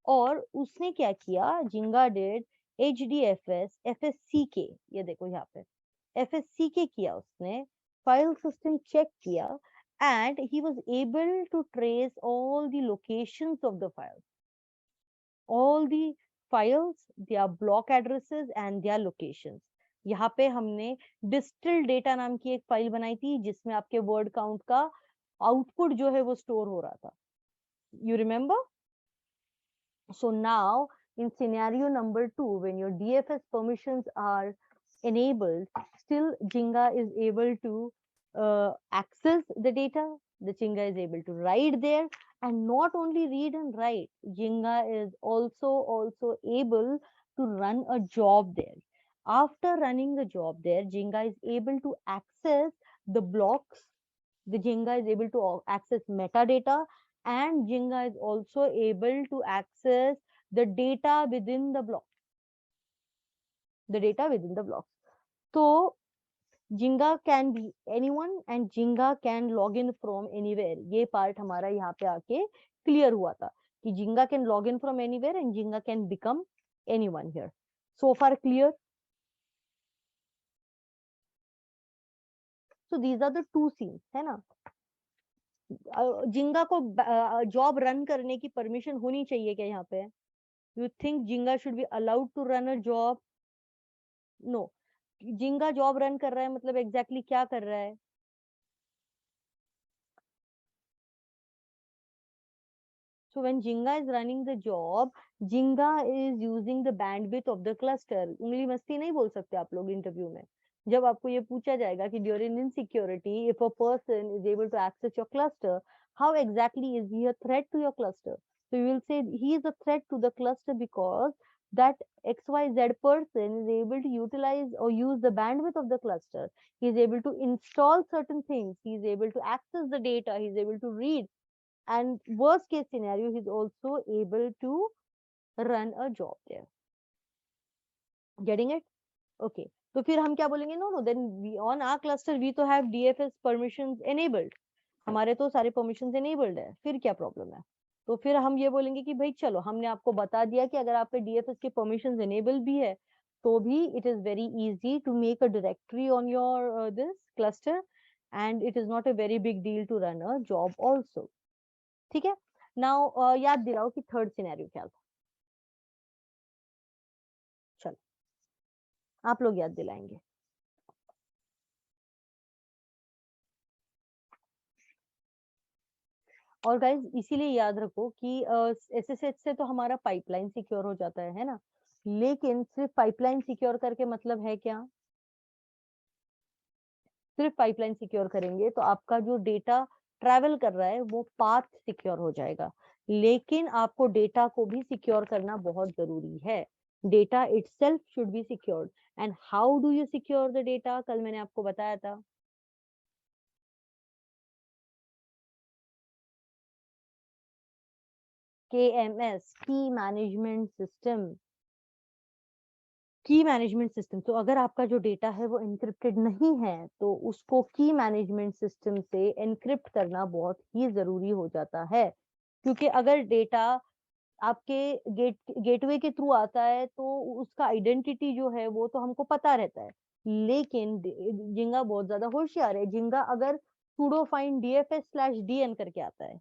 और उसने क्या किया, जिंगा डिड HDFS FSCK. ये देखो यहाँ पे FSCK किया उसने, फाइल सिस्टम चेक किया, and he was able to trace all the locations of the files, all the files, their block addresses and their locations. यहाँ पे हमने डिस्टिल डेटा नाम की एक फाइल बनाई थी, जिसमें आपके वर्ड काउंट का आउटपुट जो है वो स्टोर हो रहा था. You remember? So now in scenario number 2, when your DFS permissions are enabled, still Jinga is able to access the data. The Jinga is able to write there, and not only read and write, Jinga is also able to run a job there. After running the job there, Jinga is able to access the blocks. The Jinga is able to access metadata, and Jinga is also able to access the data within the block. The data within the block. So Jinga can be anyone and Jinga can log in from anywhere. ये part हमारा यहाँ पे आके clear हुआ था कि Jinga can log in from anywhere and Jinga can become anyone here. So far clear? So these are the two scenes, है ना. जिंगा को जॉब रन करने की परमिशन होनी चाहिए क्या यहाँ पे? यू थिंक जिंगा should be allowed to run a job? No. जिंगा जॉब रन कर रहा है मतलब एग्जैक्टली क्या कर रहा है? So when Jinga is running the job, Jinga is using the bandwidth of the cluster. उंगली मस्ती नहीं बोल सकते आप लोग इंटरव्यू में. जब आपको ये पूछा जाएगा कि during insecurity, if a person is able to access your cluster, how exactly is he a threat to your cluster? So you will say he is a threat to the cluster because that XYZ person is able to utilize or use the bandwidth of the cluster. He is able to install certain things. He is able to access the data. He is able to read. And worst case scenario, he is also able to run a job there. Getting it? Okay. तो फिर हम क्या बोलेंगे? No, then we on our cluster we तो have DFS permissions enabled. हमारे तो सारे permissions enabled है. फिर क्या problem है? तो फिर हम ये बोलेंगे कि भाई चलो हमने आपको बता दिया कि अगर आपके DFS के permissions enable भी है तो भी it is very easy to make a directory on your this cluster and it is not a very big deal to run a job also. ठीक है? Now याद दिलाओ कि third scenario क्या था? चलो आप लोग याद दिलाएंगे. और गाइज इसीलिए याद रखो कि एसएसएच से तो हमारा पाइपलाइन सिक्योर हो जाता है ना, लेकिन सिर्फ पाइपलाइन सिक्योर करके मतलब है क्या? सिर्फ पाइपलाइन सिक्योर करेंगे तो आपका जो डेटा ट्रैवल कर रहा है वो पाथ सिक्योर हो जाएगा, लेकिन आपको डेटा को भी सिक्योर करना बहुत जरूरी है. Data itself should be secured. And how do you secure the data? कल मैंने आपको बताया था. KMS, की मैनेजमेंट सिस्टम. की मैनेजमेंट सिस्टम. तो अगर आपका जो डेटा है वो एनक्रिप्टेड नहीं है तो उसको की मैनेजमेंट सिस्टम से एनक्रिप्ट करना बहुत ही जरूरी हो जाता है, क्योंकि अगर डेटा आपके गेटवे के थ्रू आता है तो उसका आइडेंटिटी जो है वो तो हमको पता रहता है, लेकिन जिंगा बहुत ज्यादा होशियार है. जिंगा अगर sudo find dfs/dn करके आता है,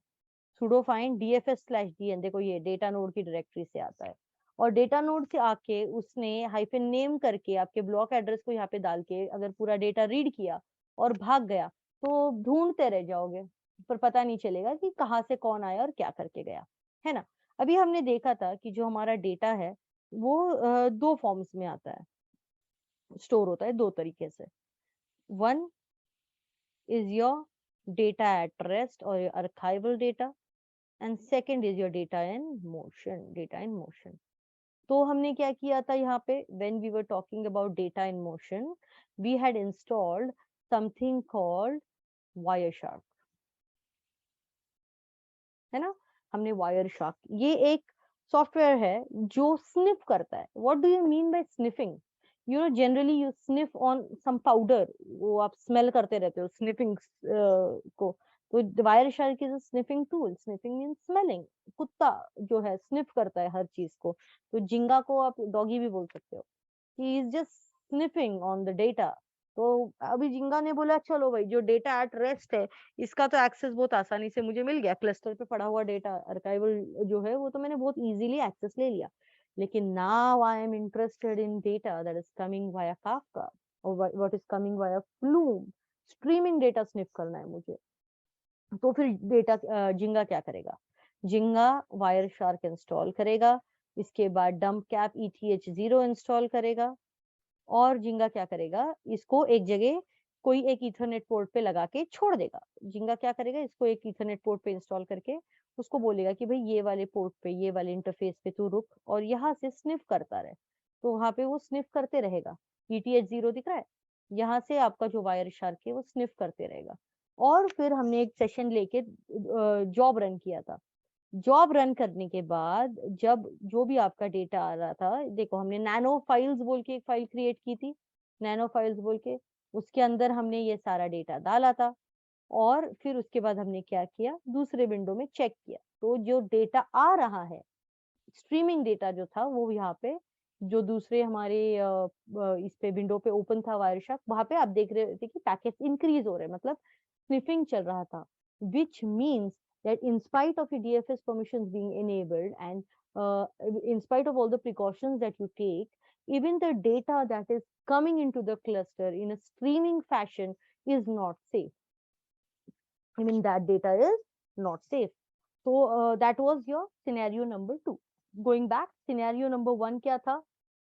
sudo find dfs/dn, देखो ये डेटा नोड की डायरेक्टरी से आता है, और डेटा नोड से आके उसने हाइफन नेम करके आपके ब्लॉक एड्रेस को यहाँ पे डाल के अगर पूरा डेटा रीड किया और भाग गया तो ढूंढते रह जाओगे, पर पता नहीं चलेगा कि कहाँ से कौन आया और क्या करके गया, है ना. अभी हमने देखा था कि जो हमारा डेटा है वो दो फॉर्म्स में आता है, स्टोर होता है दो तरीके से. One is your data at rest और your archival data, and second is your data in motion. तो हमने क्या किया था यहाँ पे? when we were talking about data in motion, we had installed something called Wireshark, है ना. हमने Wireshark, ये एक सॉफ्टवेयर है जो स्निफ करता है. what do you mean by sniffing? you know generally you sniff on some powder, वो आप स्मेल करते रहते हो स्निफिंग को. तो Wireshark is a sniffing tool. sniffing means smelling. कुत्ता जो है स्निफ करता है हर चीज को. तो जिंगा को आप डॉगी भी बोल सकते हो. he is just sniffing on the data. तो अभी जिंगा ने बोला चलो भाई जो डेटा एट रेस्ट है इसका तो एक्सेस बहुत आसानी से मुझे मिल गया, क्लस्टर पे पड़ा हुआ डेटा आर्काइवल जो है वो तो मैंने बहुत इजीली एक्सेस ले लिया, लेकिन now I am interested in data that is coming via Kafka और what is coming via Flume. Streaming data sniff करना है मुझे. तो फिर डेटा जिंगा क्या करेगा? जिंगा वायरशार्क इंस्टॉल करेगा, इसके बाद डंप कैप ETH0 इंस्टॉल करेगा, और जिंगा क्या करेगा? इसको एक जगह कोई एक ईथरनेट पोर्ट पे लगा के छोड़ देगा. जिंगा क्या करेगा? इसको एक ईथरनेट पोर्ट पे इंस्टॉल करके उसको बोलेगा कि भाई ये वाले पोर्ट पे ये वाले इंटरफेस पे तू रुक और यहाँ से स्निफ करता रहे. तो वहां पे वो स्निफ करते रहेगा. ETH0 दिख रहा है, यहाँ से आपका जो वायर शार्क है वो स्निफ करते रहेगा. और फिर हमने एक सेशन लेके जॉब रन किया था. जॉब रन करने के बाद जब जो भी आपका डेटा आ रहा था, देखो हमने नैनो फाइल्स बोल के एक फाइल क्रिएट की थी, नैनो फाइल्स बोल के उसके अंदर हमने ये सारा डेटा डाला था, और फिर उसके बाद हमने क्या किया? दूसरे विंडो में चेक किया तो जो डेटा आ रहा है स्ट्रीमिंग डेटा जो था वो यहाँ पे जो दूसरे हमारे इस पे विंडो पे ओपन था वायरशार्क, वहां पे आप देख रहे थे कि पैकेट इंक्रीज हो रहे, मतलब स्निफिंग चल रहा था, which means that in spite of your DFS permissions being enabled and in spite of all the precautions that you take, even the data that is coming into the cluster in a streaming fashion is not safe. I mean that data is not safe. So that was your scenario number 2. Going back, scenario number 1 क्या था?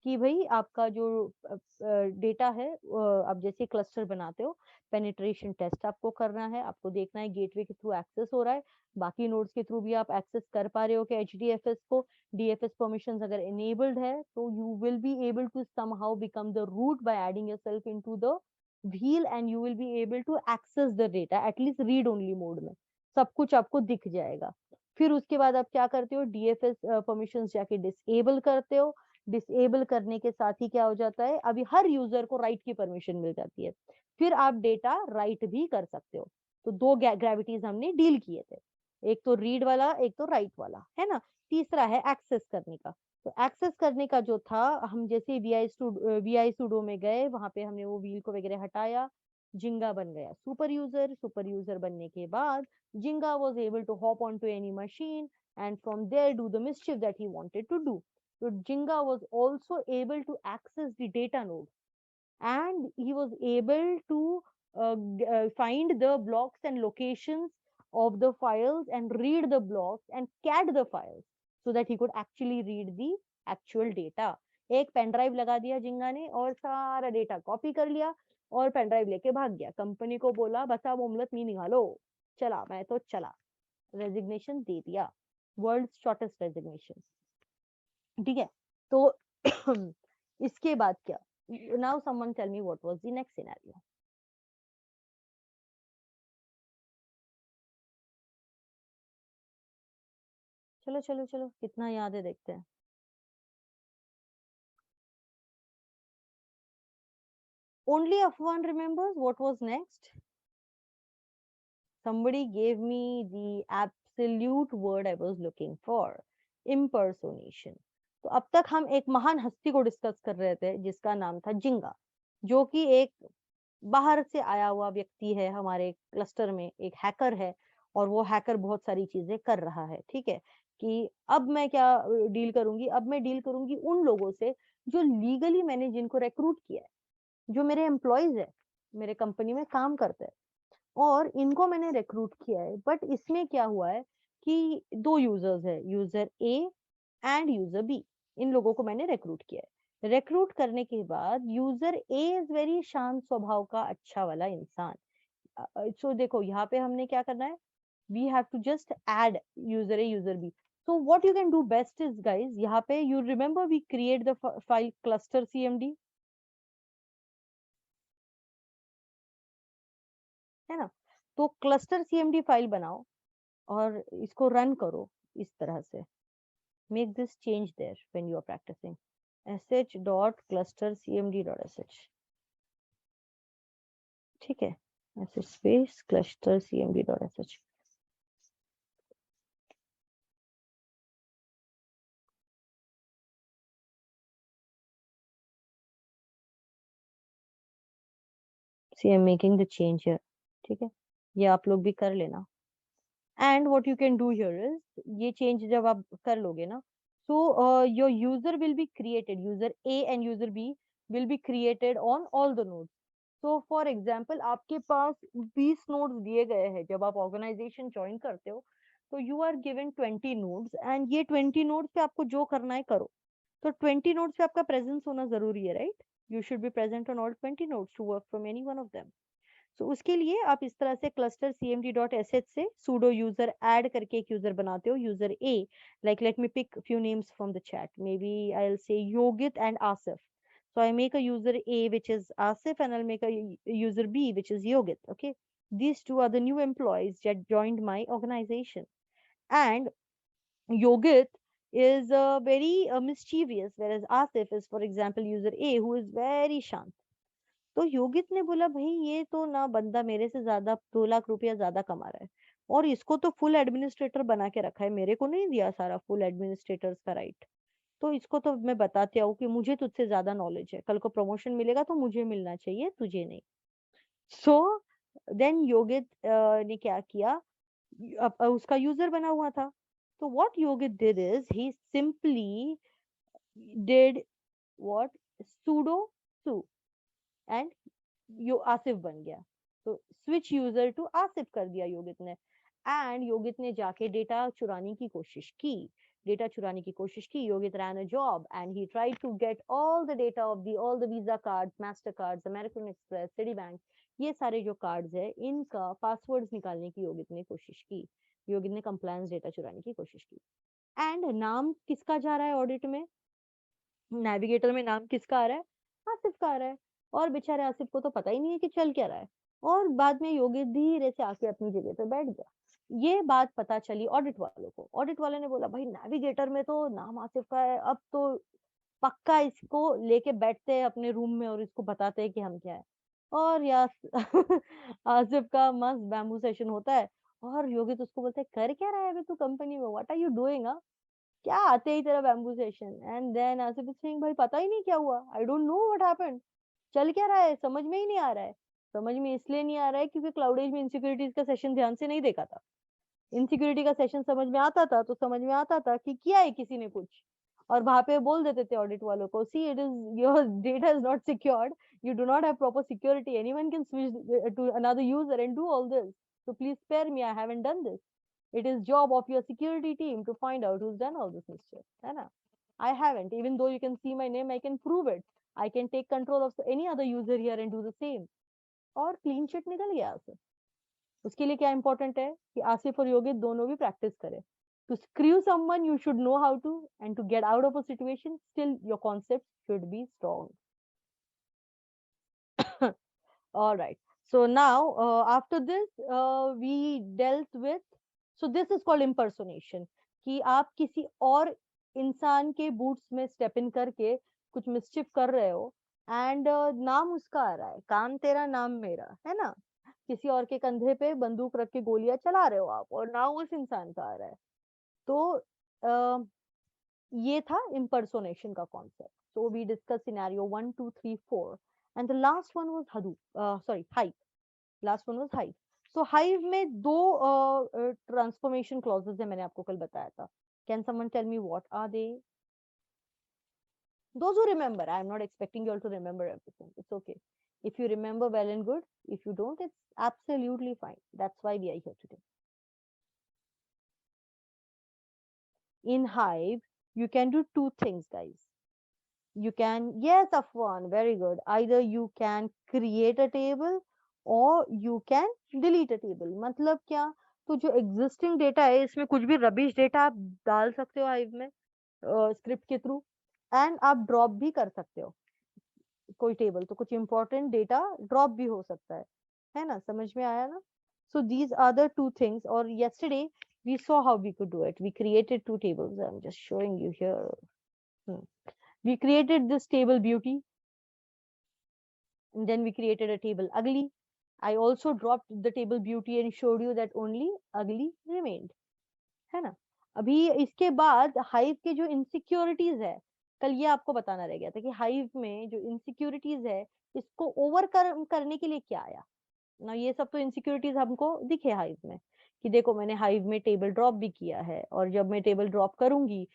कि भाई आपका जो data है, आप जैसे cluster बनाते हो, पेनिट्रेशन टेस्ट आपको करना है, आपको देखना है गेटवे के थ्रू एक्सेस हो रहा है, बाकी नोड्स के थ्रू भी आप एक्सेस कर पा रहे हो कि एचडीएफएस को। डीएफएस परमिशंस अगर इनेबल्ड है तो you will be able to somehow become the root by adding yourself into the wheel, and you will be able to access the data at least read only mode में, सब कुछ आपको दिख जाएगा। फिर उसके बाद आप क्या करते हो, डीएफएस परमिशंस जाके डिसेबल करते हो। डिसेबल करने के साथ ही क्या हो जाता है, अभी हर यूजर को राइट की परमिशन मिल जाती है, फिर आप डेटा राइट भी कर सकते हो। तो दो ग्रेविटीज हमने डील किए थे, एक तो रीड वाला, एक तो राइट वाला, है ना। तीसरा है एक्सेस करने का। तो एक्सेस करने का जो था, हम जैसे वीआई सुडो में गए, वहां पे हमने वो व्हील को वगैरह हटाया, जिंगा बन गया सुपर यूजर। सुपर यूजर बनने के बाद जिंगा was able to hop onto any machine and from there do the mischief that he wanted to do. So Jinga was also able to access the data node, and he was able to find the blocks and locations of the files and read the blocks and cat the files so that he could actually read the actual data. एक pen drive लगा दिया जिंगा ने और सारा data copy कर लिया और पेन ड्राइव लेके भाग गया, कंपनी को बोला बस अब ओमलेट नहीं निकालो, चला मैं तो चला, रेजिग्नेशन दे दिया, वर्ल्ड शॉर्टेस्ट रेजिग्नेशन। ठीक है, तो इसके बाद क्या, now someone tell me what was the next scenario. चलो चलो चलो, कितना याद है देखते हैं। Only F1 remembers what was next. Somebody gave me the absolute word I was looking for. Impersonation. तो अब तक हम एक महान हस्ती को डिस्कस कर रहे थे जिसका नाम था जिंगा, जो कि एक बाहर से आया हुआ व्यक्ति है, हमारे क्लस्टर में एक हैकर है, और वो हैकर बहुत सारी चीजें कर रहा है। ठीक है, कि अब मैं क्या डील करूंगी, अब मैं डील करूंगी उन लोगों से जो लीगली मैंने जिनको रिक्रूट किया है, जो मेरे एम्प्लॉयज है, मेरे कंपनी में काम करते हैं, और इनको मैंने रिक्रूट किया है। बट इसमें क्या हुआ है कि दो यूजर्स है, user A and user B, इन लोगों को मैंने रिक्रूट किया है। रिक्रूट करने के बाद यूजर ए इज वेरी शांत स्वभाव का अच्छा वाला इंसान। सो देखो यहाँ पे हमने क्या करना है, we have to just add user A user B. So what you can do best is guys, यहाँ पे you remember we create the file cluster CMD, है ना। तो क्लस्टर सीएमडी फाइल बनाओ और इसको रन करो इस तरह से। Make this change there when you are practicing, sh.cluster.cmd.sh। ठीक है, sh space cluster.cmd.sh। See I am making the change here. ठीक है, ये आप लोग भी कर लेना। And what you can do here is, ये चेंज जब आप कर लोगे ना, so your user will be created, user A and user B will be created on all the nodes. So for example आपके पास 20 नोड्स दिए गए हैं, जब आप ऑर्गेनाइजेशन ज्वाइन करते हो तो you are given 20 nodes, and ये 20 नोड्स पे आपको जो करना है करो। तो 20 नोड्स पे आपका प्रेजेंस होना जरूरी है, right. You should be present on all 20 nodes to work from any one of them. तो उसके लिए आप इस तरह से क्लस्टर cmd.sh से sudo यूजर ऐड करके एक यूजर बनाते हो, user A, like let me pick few names from the chat, maybe I'll say Yogit and Asif. So I make a user A which is Asif, and I'll make a user B which is Yogit. Okay, these two are the new employees that joined my organization. And Yogit is very mischievous, whereas Asif is, for example, user A, who is very shant. तो योगित ने बोला भाई ये तो ना बंदा मेरे से ज्यादा 2 लाख रुपया ज्यादा कमा रहा है, और इसको तो फुल एडमिनिस्ट्रेटर बना के रखा है, मेरे को नहीं दिया सारा फुल एडमिनिस्ट्रेटर्स का राइट। तो इसको तो मैं बताते आऊँ कि मुझे तुझसे ज्यादा नॉलेज है, कल को प्रमोशन मिलेगा तो मुझे मिलना चाहिए, तुझे नहीं। सो देन योगित ने क्या किया, उसका यूजर बना हुआ था। तो what Yogit did is he simply did what, sudo su, and yo Asif बन गया। तो स्विच यूजर टू आसिफ कर दिया योगित ने, एंड योगित ने जाके डेटा चुराने की कोशिश की। Yogit ran a job and he tried to get all the data of all the Visa cards, Mastercards, American Express, Citibank, ये सारे जो कार्ड्स है इनका पासवर्ड्स निकालने की योगित ने कोशिश की। योगित ने कंप्लायंस डेटा चुराने की कोशिश की। एंड नाम किसका जा रहा है ऑडिट में? नेविगेटर में नाम किसका आ रहा है? आसिफ का आ रहा है। और बेचारे आसिफ को तो पता ही नहीं है कि चल क्या रहा है। और बाद में योगित धीरे से आके अपनी जगह पे बैठ गया। ये बात पता चली ऑडिट वालों को। ऑडिट वाले ने बोला भाई नेविगेटर में तो नाम आसिफ का है, अब तो पक्का इसको लेके बैठते हैं अपने रूम में और इसको बताते हैं कि हम क्या है। और यार आसिफ का मस्त बैम्बू सेशन होता है और योगित उसको बोलते हैं कर क्या रहा है अभी तू कंपनी में, व्हाट आर यू डूइंग? क्या आते ही तेरा bamboo session. And then Asif is saying भाई पता ही नहीं क्या हुआ, I don't know what happened, चल क्या रहा है समझ में ही नहीं आ रहा है। समझ में इसलिए नहीं आ रहा है क्योंकि क्लाउड एज में इनसिक्योरिटीज का सेशन ध्यान से नहीं देखा था। इनसिक्योरिटी का सेशन समझ में आता था तो समझ में आता था कि किया है किसी ने कुछ, और वहां पे बोल देते थे ऑडिट वालों को see it is your data is not secured, you do not have proper security, anyone can switch to another user and do all this, so please spare me, I haven't done this. It is job of your security team to find out who's done all this mischief, है ना? I haven't, even though you can see my name, I can prove it, I can take control of any other user here and do the same. और clean chit निकल गया आसिफ। उसके लिए क्या important है कि आसिफ और योगित दोनों भी प्रैक्टिस करें। To screw someone you should know how to, and to get out of a situation still your concept should be strong. All right, so now after this we dealt with, so this is called impersonation, कि आप किसी और इंसान के boots में step in करके कुछ mischief कर रहे हो एंड नाम उसका आ रहा है, काम तेरा नाम मेरा, है ना? किसी और के कंधे पे बंदूक रख के गोलियां चला रहे हो आप और नाम उस इंसान का आ रहा है। तो ये था impersonation का concept. So we discussed scenario 1, 2, 3, 4, and the last one was Hive. Last one was Hive. So Hive में दो transformation clauses है, मैंने आपको कल बताया था. Can someone tell me what are they? Those who remember, I am not expecting you all to remember everything. It's okay. If you remember, well and good. If you don't, it's absolutely fine. That's why we are here today. In Hive, you can do two things, guys. You can, yes, Afwan, very good. Either you can create a table or you can delete a table. मतलब क्या? तो जो existing data है इसमें कुछ भी rubbish data आप डाल सकते हो Hive में script के through, and आप drop भी कर सकते हो कोई table, तो कुछ important data drop भी हो सकता है ना? समझ में आया ना? So these are the two things. Or yesterday we saw how we could do it. We created two tables. I'm just showing you here. We created this table beauty, and then we created a table ugly. I also dropped the table beauty and showed you that only ugly remained, है ना? अभी इसके बाद hive के जो insecurities है, कल ये आपको बताना रह गया था कि हाइव में जो इनसिक्योरिटीज है इसको ओवरकम करने के लिए क्या आया ना। ये सब तो इनसिक्योरिटीज हमको दिखे हाइव में कि देखो मैंने हाइव में टेबल ड्रॉप भी किया है, और जब मैं टेबल ड्रॉप करूंगी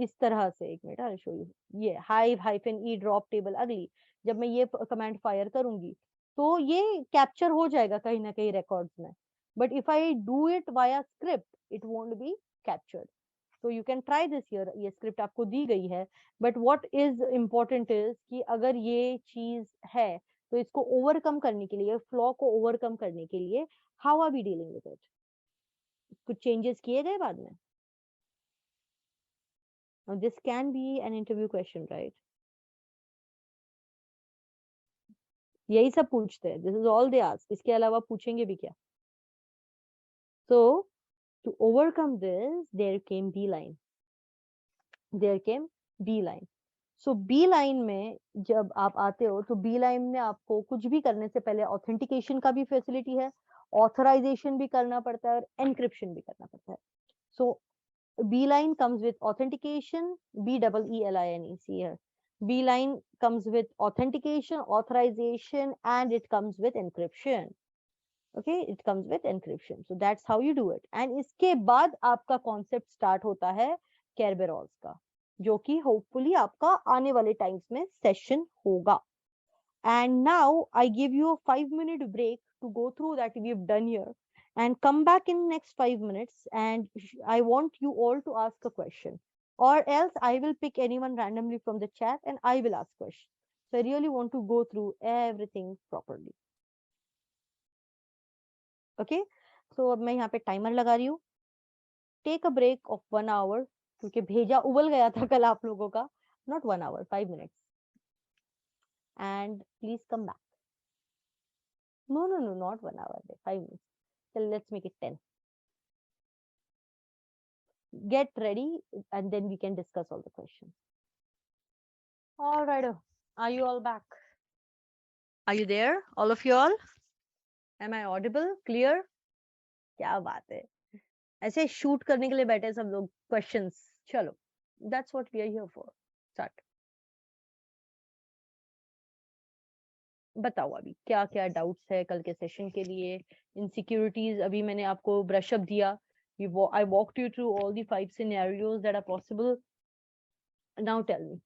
इस तरह से, एक मिनट आई शो यू, ये हाइव हाइफन ई ड्रॉप टेबल अगली, जब मैं ये कमांड फायर करूंगी तो ये कैप्चर हो जाएगा कहीं ना कहीं रिकॉर्ड्स में, but if I do it via script it won't be captured. तो you can try this here, ये स्क्रिप्ट आपको दी गई है, but what is important is कि अगर ये चीज है तो इसको ओवरकम करने के लिए, फ्लॉ को ओवरकम करने के लिए how are we dealing with it? कुछ चेंजेस किए गए बाद में? Now this can be an interview question, right? यही सब पूछते हैं, this is all they ask, इसके अलावा पूछेंगे भी क्या? So to overcome this there came beeline. So beeline में जब आप आते हो तो beeline में आपको कुछ भी करने से पहले ऑथेंटिकेशन का भी फैसिलिटी है, ऑथराइजेशन भी करना पड़ता है और एनक्रिप्शन भी करना पड़ता है। So beeline comes with authentication, BEELINE here. Beeline comes with authentication, authorization, and it comes with encryption. Okay, it comes with encryption. So that's how you do it. And इसके बाद आपका concept start होता है Kerberos का, जो कि hopefully आपका आने वाले times में session होगा. And now I give you a 5-minute break to go through that we've done here. and come back in next 5 minutes, and I want you all to ask a question, or else I will pick anyone randomly from the chat and I will ask questions. So I really want to go through everything properly. Okay, so अब मैं यहाँ पे timer लगा रही हूँ. Take a break of 1 hour, क्योंकि भेजा उबल गया था कल आप लोगों का. Not 1 hour, 5 minutes. And please come back. No, not 1 hour. 5 minutes. So let's make it 10. Get ready, and then we can discuss all the questions. All right. Are you all back? Are you there, all of you all? Am I audible? Clear? क्या बात है. ऐसे shoot करने के लिए बैठे सब लोग. Questions. चलो. That's what we are here for. Start. बताओ अभी क्या क्या डाउट्स है कल के सेशन के लिए. इनसिक्योरिटीज अभी मैंने आपको ब्रश अप दिया. I walked you through all the 5 scenarios that are possible. Now tell me,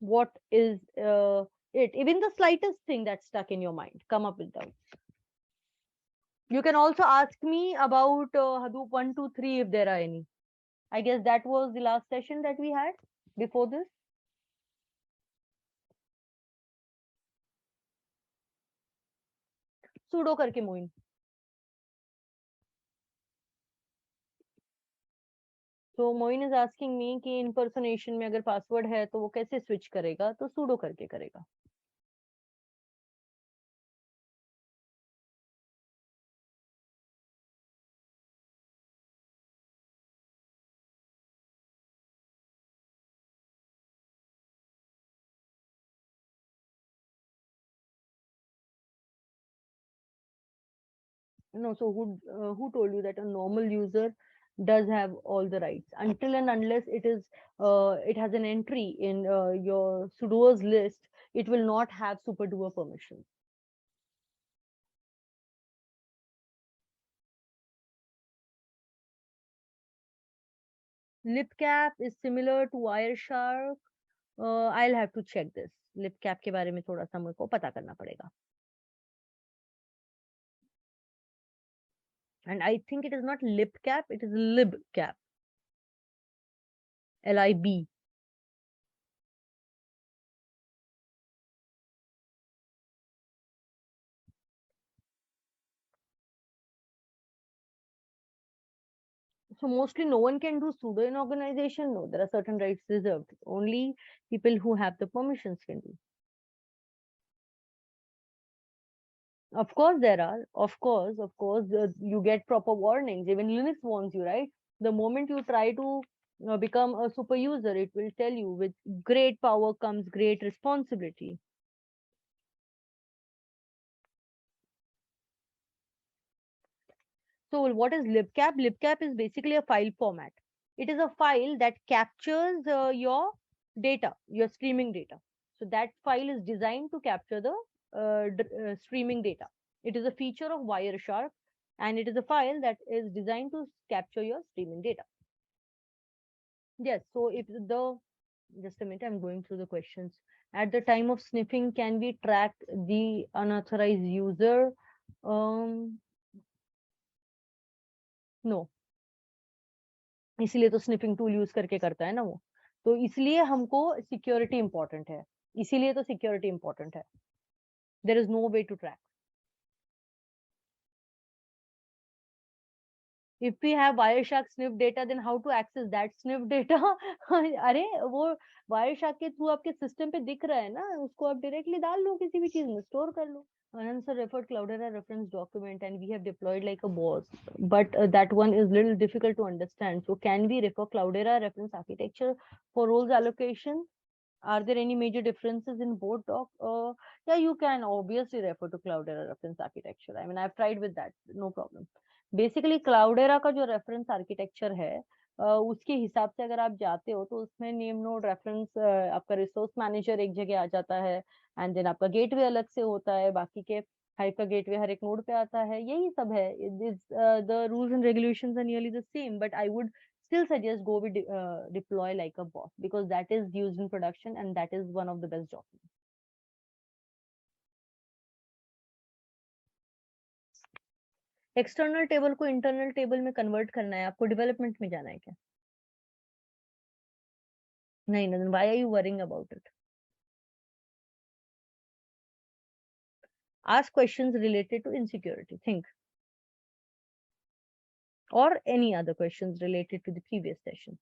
what is it? Even the slightest thing that's stuck in your mind, come up with doubts. You can also ask me about Hadoop 1, 2, 3 if there are any. I guess that was the last session that we had before this. Sudo करके Moin. So Moin is asking me कि impersonation में अगर password है तो वो कैसे switch करेगा. तो sudo करके करेगा. No, so who told you that a normal user does have all the rights until and unless it has an entry in your sudoers list, it will not have super duper permissions. Libcap is similar to Wireshark. I'll have to check this. Libcap के बारे में थोड़ा सा मुझको पता करना पड़ेगा. And I think it is not Libcap, it is Libcap. LIB. So mostly no one can do sudo in organization. No, there are certain rights reserved. Only people who have the permissions can do. Of course there are. Of course, you get proper warnings. Even Linux warns you, right? The moment you try to become a super user, it will tell you with great power comes great responsibility. So what is libcap? Libcap is basically a file format. It is a file that captures your data, your streaming data. So that file is designed to capture the streaming data. It is a feature of Wireshark, and it is a file that is designed to capture your streaming data. Yes, so if just a minute, I'm going through the questions. At the time of sniffing, can we track the unauthorized user? No. इसलिए तो sniffing tool use करके करता है ना वो. तो इसलिए हमको सिक्योरिटी इंपॉर्टेंट है. इसीलिए तो सिक्योरिटी इंपॉर्टेंट है. There is no way to track. If we have Wireshark sniff data, then how to access that sniff data? अरे वो Wireshark के थ्रू आपके सिस्टम पे दिख रहा है ना, उसको आप डायरेक्टली डाल लो, किसी भी चीज में स्टोर कर लो. Anand sir referred Cloudera reference document and we have deployed like a boss, but that one is little difficult to understand. So can we refer Cloudera reference architecture for roles allocation? Are there any major differences in both doc? Yeah, you can obviously refer to Cloudera reference architecture. I mean, I've tried with that, no problem. Basically क्लाउडेरा का जो reference architecture है उसके हिसाब से अगर आप जाते हो तो उसमें नेम नोड रेफरेंस आपका रिसोर्स मैनेजर एक जगह आ जाता है, एंड देन आपका गेटवे अलग से होता है, बाकी के हाइप का गेटवे हर एक नोड पे आता है. यही सब है. The rules and regulations are nearly the same, but I would still suggest go with deploy like a boss, because that is used in production and that is one of the best documents. External table को internal table में convert करना है, आपको development में जाना है क्या? नहीं, then why are you worrying about it? Ask questions related to insecurity, think, or any other questions related to the previous session.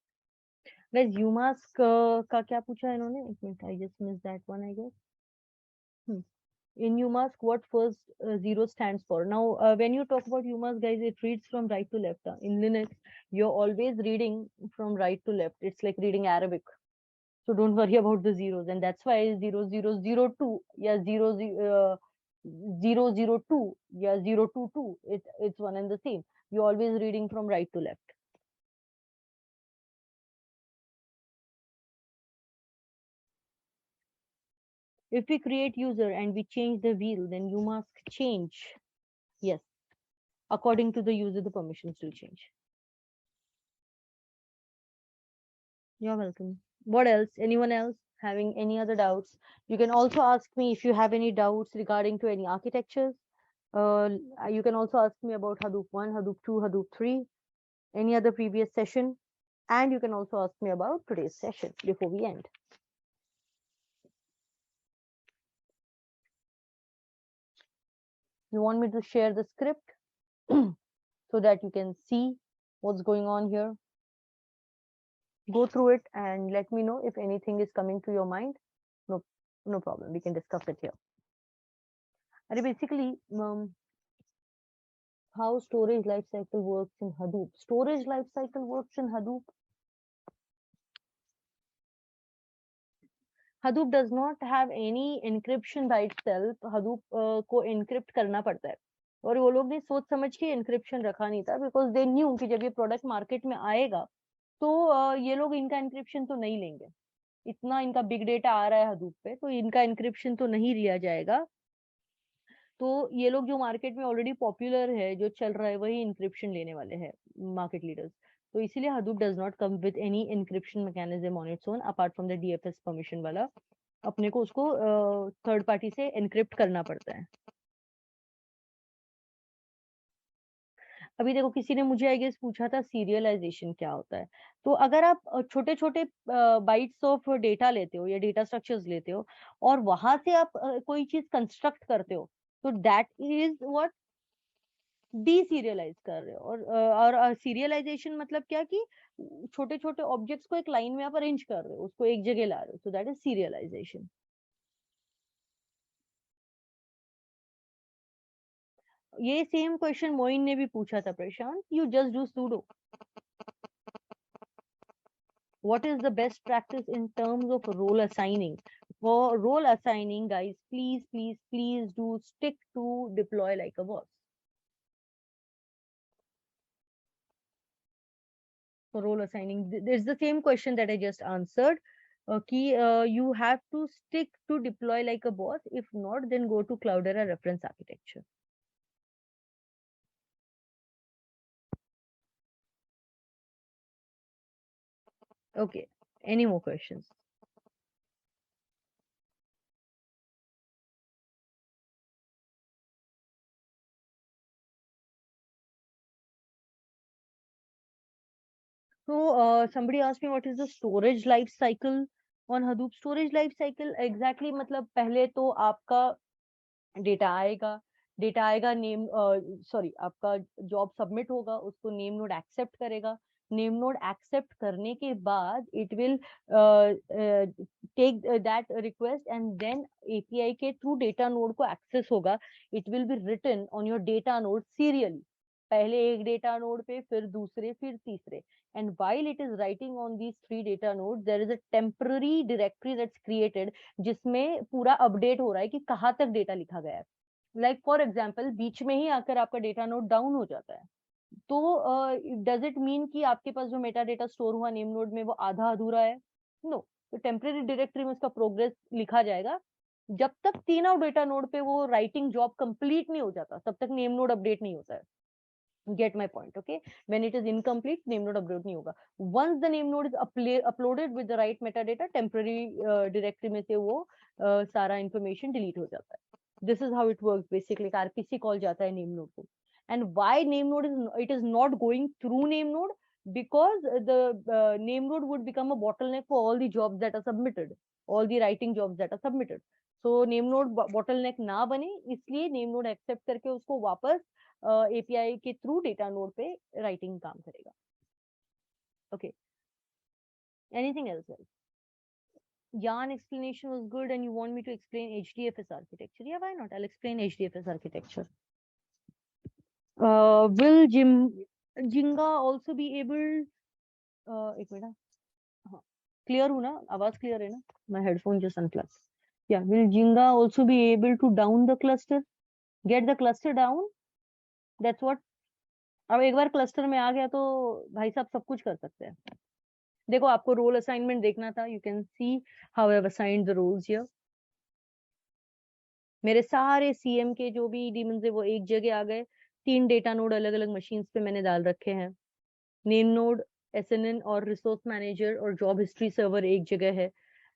Guys, UMass का क्या पूछा है इन्होंने? एक minute, I just missed that one, I guess. In UMass, what first zero stands for? Now, when you talk about UMass, guys, it reads from right to left. In Linux, you're always reading from right to left. It's like reading Arabic. So don't worry about the zeros, and that's why 0002, yeah, 002, yeah, 022. It's one and the same. You're always reading from right to left. If we create user and we change the wheel, then you must change. Yes, according to the user, the permissions will change. You're welcome. What else? Anyone else having any other doubts? You can also ask me if you have any doubts regarding to any architectures. You can also ask me about Hadoop 1, Hadoop 2, Hadoop 3, any other previous session. And you can also ask me about today's session before we end. You want me to share the script so that you can see what's going on here? Go through it and let me know if anything is coming to your mind. No problem. We can discuss it here. And basically, how storage lifecycle works in Hadoop. Storage lifecycle works in Hadoop. Hadoop does not have any encryption by itself. Hadoop को encrypt करना पड़ता है, और वो लोग ने सोच समझ के encryption रखा नहीं था, because they knew कि जब ये product market में आएगा तो ये लोग इनका encryption तो नहीं लेंगे. इतना इनका big data आ रहा है Hadoop पे, तो इनका encryption तो नहीं लिया जाएगा. तो ये लोग जो मार्केट में ऑलरेडी पॉपुलर है, जो चल रहा है, वही इंक्रिप्शन लेने वाले हैं मार्केट लीडर्स. तो इसीलिए Hadoop does not come with any encryption mechanism on its own apart from the DFS permission वाला. अपने को उसको थर्ड पार्टी से एनक्रिप्ट करना पड़ता है. अभी देखो, किसी ने मुझे आई गेस पूछा था सीरियलाइजेशन क्या होता है. तो अगर आप छोटे छोटे बाइट्स ऑफ डेटा लेते हो या डेटा स्ट्रक्चर्स लेते हो और वहां से आप कोई चीज कंस्ट्रक्ट करते हो, तो दैट इज व्हाट डीसीरियलाइज कर रहे हो. और सीरियलाइजेशन मतलब क्या कि छोटे छोटे ऑब्जेक्ट्स को एक लाइन में आप अरेंज कर रहे हो, उसको एक जगह ला रहे हो. So that is serialization. ये सेम क्वेश्चन मोइन ने भी पूछा था, Prashant. You just do sudo. What is the best practice in terms of role assigning? For role assigning, guys, please do stick to deploy like a boss. For role assigning, it's the same question that I just answered. You have to stick to deploy like a boss. If not, then go to Cloudera reference architecture. Okay. Any more questions? So somebody asked me what is the storage life cycle on Hadoop. Storage life cycle exactly मतलब पहले तो आपका data आएगा name sorry आपका job submit होगा, उसको name node accept करेगा. Name node accept करने के बाद it will take that request and then API के थ्रू डेटा नोड को एक्सेस होगा. It will be written on your data node serially. पहले एक डेटा नोड पे, फिर दूसरे, फिर तीसरे. And while it is writing on these 3 data nodes, there is a temporary directory that's created जिसमें पूरा अपडेट हो रहा है कि कहाँ तक डेटा लिखा गया है. लाइक फॉर एग्जाम्पल, बीच में ही आकर आपका डेटा नोड डाउन हो जाता है, तो डज इट मीन कि आपके पास जो मेटा डेटा स्टोर हुआ नेम नोड में वो आधा अधूरा है? नो. तो टेम्परेरी डायरेक्टरी में उसका प्रोग्रेस लिखा जाएगा. जब तक तीनों डेटा नोड पे वो राइटिंग जॉब कंप्लीट नहीं हो जाता, तब तक नेम नोड अपडेट नहीं होता है. Get my point, okay? When it is incomplete, name node upload नहीं होगा. Once the name node is uploaded with the right metadata, temporary directory में से वो सारा information delete हो जाता है. This is how it works basically. RPC call जाता है name node को. And why name node it is not going through name node? Because the name node would become a bottleneck for all the jobs that are submitted, all the writing jobs that are submitted. So name node bottleneck ना बने, इसलिए name node accept करके उसको वापस API के through data node पे writing काम करेगा. Okay. Anything else? Yarn explanation was good, and you want me to explain HDFS architecture? Yeah, why not? I'll explain HDFS architecture. Will Jinga also be able? एक minute. हाँ, clear हूँ ना? आवाज clear है ना? My headphone just unplugged. Yeah, will Jinga also be able to down the cluster? Get the cluster down? That's what. अब एक बार cluster में आ गया तो भाई साहब सब कुछ कर सकते हैं. देखो आपको रोल असाइनमेंट देखना था. You can see how I have assigned the roles here. मेरे सारे सीएम के जो भी डीमंस है वो एक जगह आ गए. 3 डेटा नोड अलग अलग मशीन्स पे मैंने डाल रखे हैं. नेम नोड, एसएनएन और रिसोर्स मैनेजर और जॉब हिस्ट्री सर्वर एक जगह है.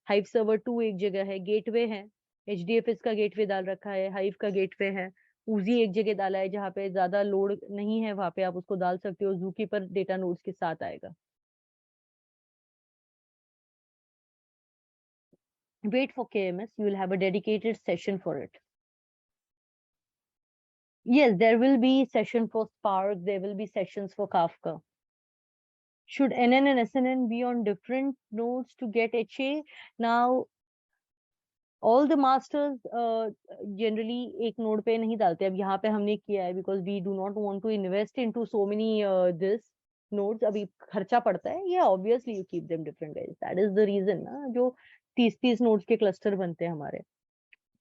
हाइव सर्वर 2 एक जगह है. गेटवे है, एचडीएफएस का गेटवे डाल रखा है, हाइव का गेटवे है. ऊजी एक जगह डाला है, जहाँ पे ज्यादा लोड नहीं है वहां पे आप उसको डाल सकते हो. ज़ूकीपर डेटा नोड्स के साथ आएगा. Wait for KMS, you will have a dedicated session for it. Yes, there will be session for Spark, there will be sessions for Kafka. Should NN and SNN be on different nodes to get HA? Now, all the masters generally एक node पे नहीं डालते. अब यहाँ पे हमने किया है because we do not want to invest into so many this nodes. अभी खर्चा पड़ता है. Yeah, obviously you keep them different, guys. That is the reason ना जो 30 nodes के cluster बनते हैं हमारे.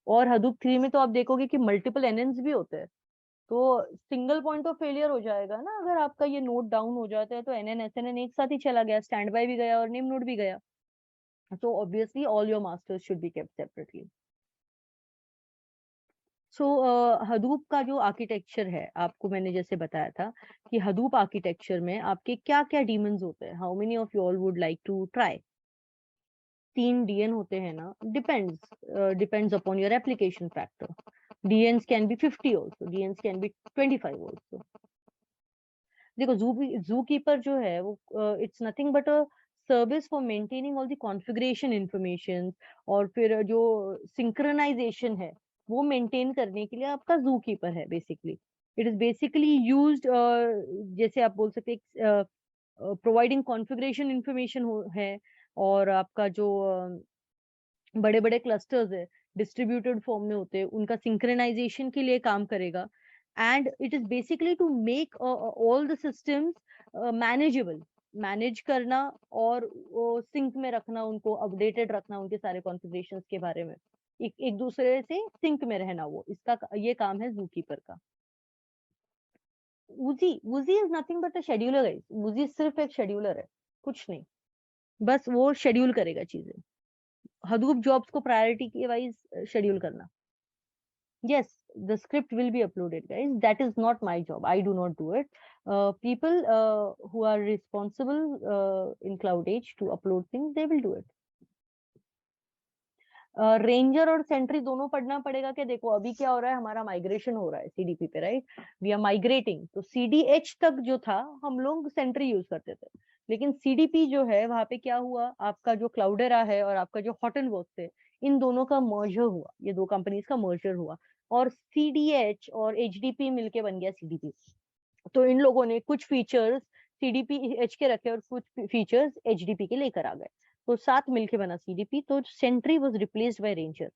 और Hadoop 3 में तो आप देखोगे कि मल्टीपल एनएन्स भी होते हैं. तो सिंगल पॉइंट ऑफ फेलियर हो जाएगा ना अगर आपका ये नोड डाउन हो जाता है. तो एनएन एसएनएन एक साथ ही चला गया, स्टैंड बाय भी गया और नेम नोड भी गया. So obviously all your masters should be kept separately. So Hadoop का जो आर्किटेक्चर है, आपको मैंने जैसे बताया था कि Hadoop आर्किटेक्चर में आपके क्या क्या डीमंस होते हैं. How many of you all would like to try? 3 DN होते हैं ना. Depends upon your application factor. DNs can be 50 also, DNs can be 25 also. देखो Zookeeper जो है वो it's nothing but a service for maintaining all the configuration information. और फिर जो synchronization है वो maintain करने के लिए आपका Zookeeper है basically. It is basically used जैसे आप बोल सकते हैं providing configuration information है. और आपका जो बड़े बड़े क्लस्टर्स है डिस्ट्रीब्यूटेड फॉर्म में होते हैं उनका सिंक्रोनाइजेशन के लिए काम करेगा. And it is basically to make all the systems manageable. Manage करना और सिंक में रखना, उनको अपडेटेड रखना उनके सारे कॉन्फ़िगरेशंस के बारे में. एक दूसरे से सिंक में रहना, वो इसका ये काम है ज़ूकीपर का. Woozy is nothing but a scheduler guys. Woozy सिर्फ एक शेड्यूलर है, कुछ नहीं. बस वो शेड्यूल करेगा चीजें. Hadoop jobs को priority के wise schedule करना. Yes, the script will be uploaded, guys. That is not my job. I do not do it. People who are responsible in Cloud Age to upload things, they will do it. Ranger और Sentry दोनों पढ़ना पड़ेगा. कि देखो अभी क्या हो रहा है, हमारा माइग्रेशन हो रहा है सीडीपी पे, राइट. We are migrating. तो सीडीएच तक जो था हम लोग सेंट्री यूज करते थे. लेकिन सीडीपी जो है वहां पे क्या हुआ, आपका जो क्लाउडेरा है और आपका जो हॉटनवर्क्स है, इन दोनों का मर्जर हुआ. ये 2 कंपनीज का मर्जर हुआ और सीडीएच और एचडीपी मिलके बन गया सीडीपी. तो इन लोगों ने कुछ फीचर्स सीडीपी एच के रखे और कुछ फीचर्स एचडीपी के लेकर आ गए. तो साथ मिलके बना सीडीपी. तो Sentry was replaced by Ranger.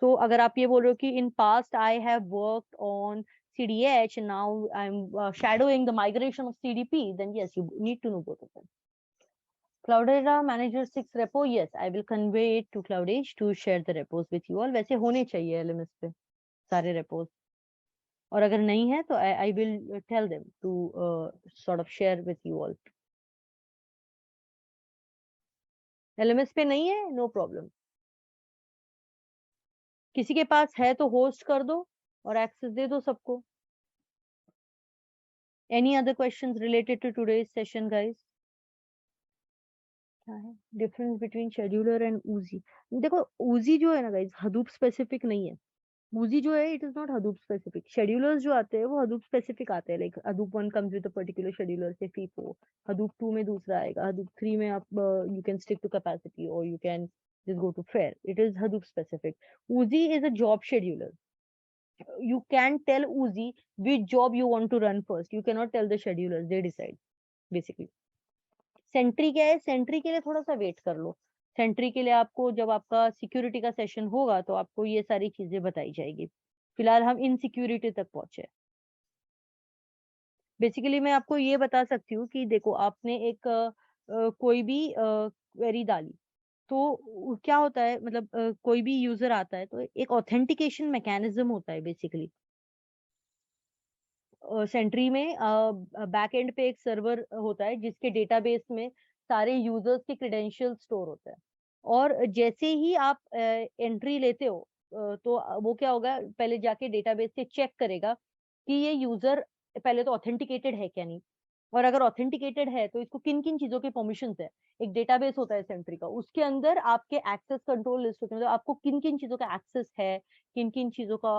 तो अगर आप ये बोल रहे हो कि in past I have worked on CDH and now I'm shadowing the migration of CDP, then yes, you need to know both of them. Cloudera Manager 6 repo, yes, I will convey it to CloudEdge to share the repos with you all. वैसे होने चाहिए LMS पे सारे repos. और अगर नहीं है तो I will tell them to sort of share with you all. LMS पे नहीं है, no problem. किसी के पास है तो होस्ट कर दो और एक्सेस दे दो सबको. Any other questions related to today's session, guys? क्या है difference between scheduler and Oozy? देखो Oozy जो है ना गाइस, Hadoop स्पेसिफिक नहीं है. Uzi जो है it is not Hadoop specific. Schedulers जो आते हैं वो Hadoop स्पेसिफिक आते हैं. Like Hadoop 1 comes with a particular scheduler से FIFO. Hadoop 2 में दूसरा आएगा. Hadoop 3 में आप you can stick to capacity or you can just go to fair. It is Hadoop specific. Uzi is a job scheduler. You can tell Uzi which job you want to run first. You cannot tell the schedulers. They decide basically. Sentry क्या है? Sentry के लिए थोड़ा सा wait कर लो. Sentry के लिए आपको जब आपका सिक्योरिटी का सेशन होगा तो आपको ये सारी चीजें बताई जाएगी. फिलहाल हम इनसिक्योरिटी तक पहुंचे. बेसिकली मैं आपको ये बता सकती हूँ कि देखो आपने एक कोई भी क्वेरी डाली तो क्या होता है, मतलब कोई भी यूजर आता है तो एक ऑथेंटिकेशन मैकेनिज्म होता है बेसिकली. सेंट्री में बैक एंड पे एक सर्वर होता है जिसके डेटाबेस में सारे यूजर्स के क्रेडेंशियल स्टोर होता है. और जैसे ही आप एंट्री लेते हो तो वो क्या होगा, पहले जाके डेटाबेस से चेक करेगा कि ये यूजर पहले तो ऑथेंटिकेटेड है क्या नहीं. और अगर ऑथेंटिकेटेड है तो इसको किन किन चीजों के परमिशंस है. एक डेटाबेस होता है सेंट्री का, उसके अंदर आपके एक्सेस कंट्रोल लिस्ट होते हैं, मतलब आपको किन किन चीजों का एक्सेस है, किन किन चीजों का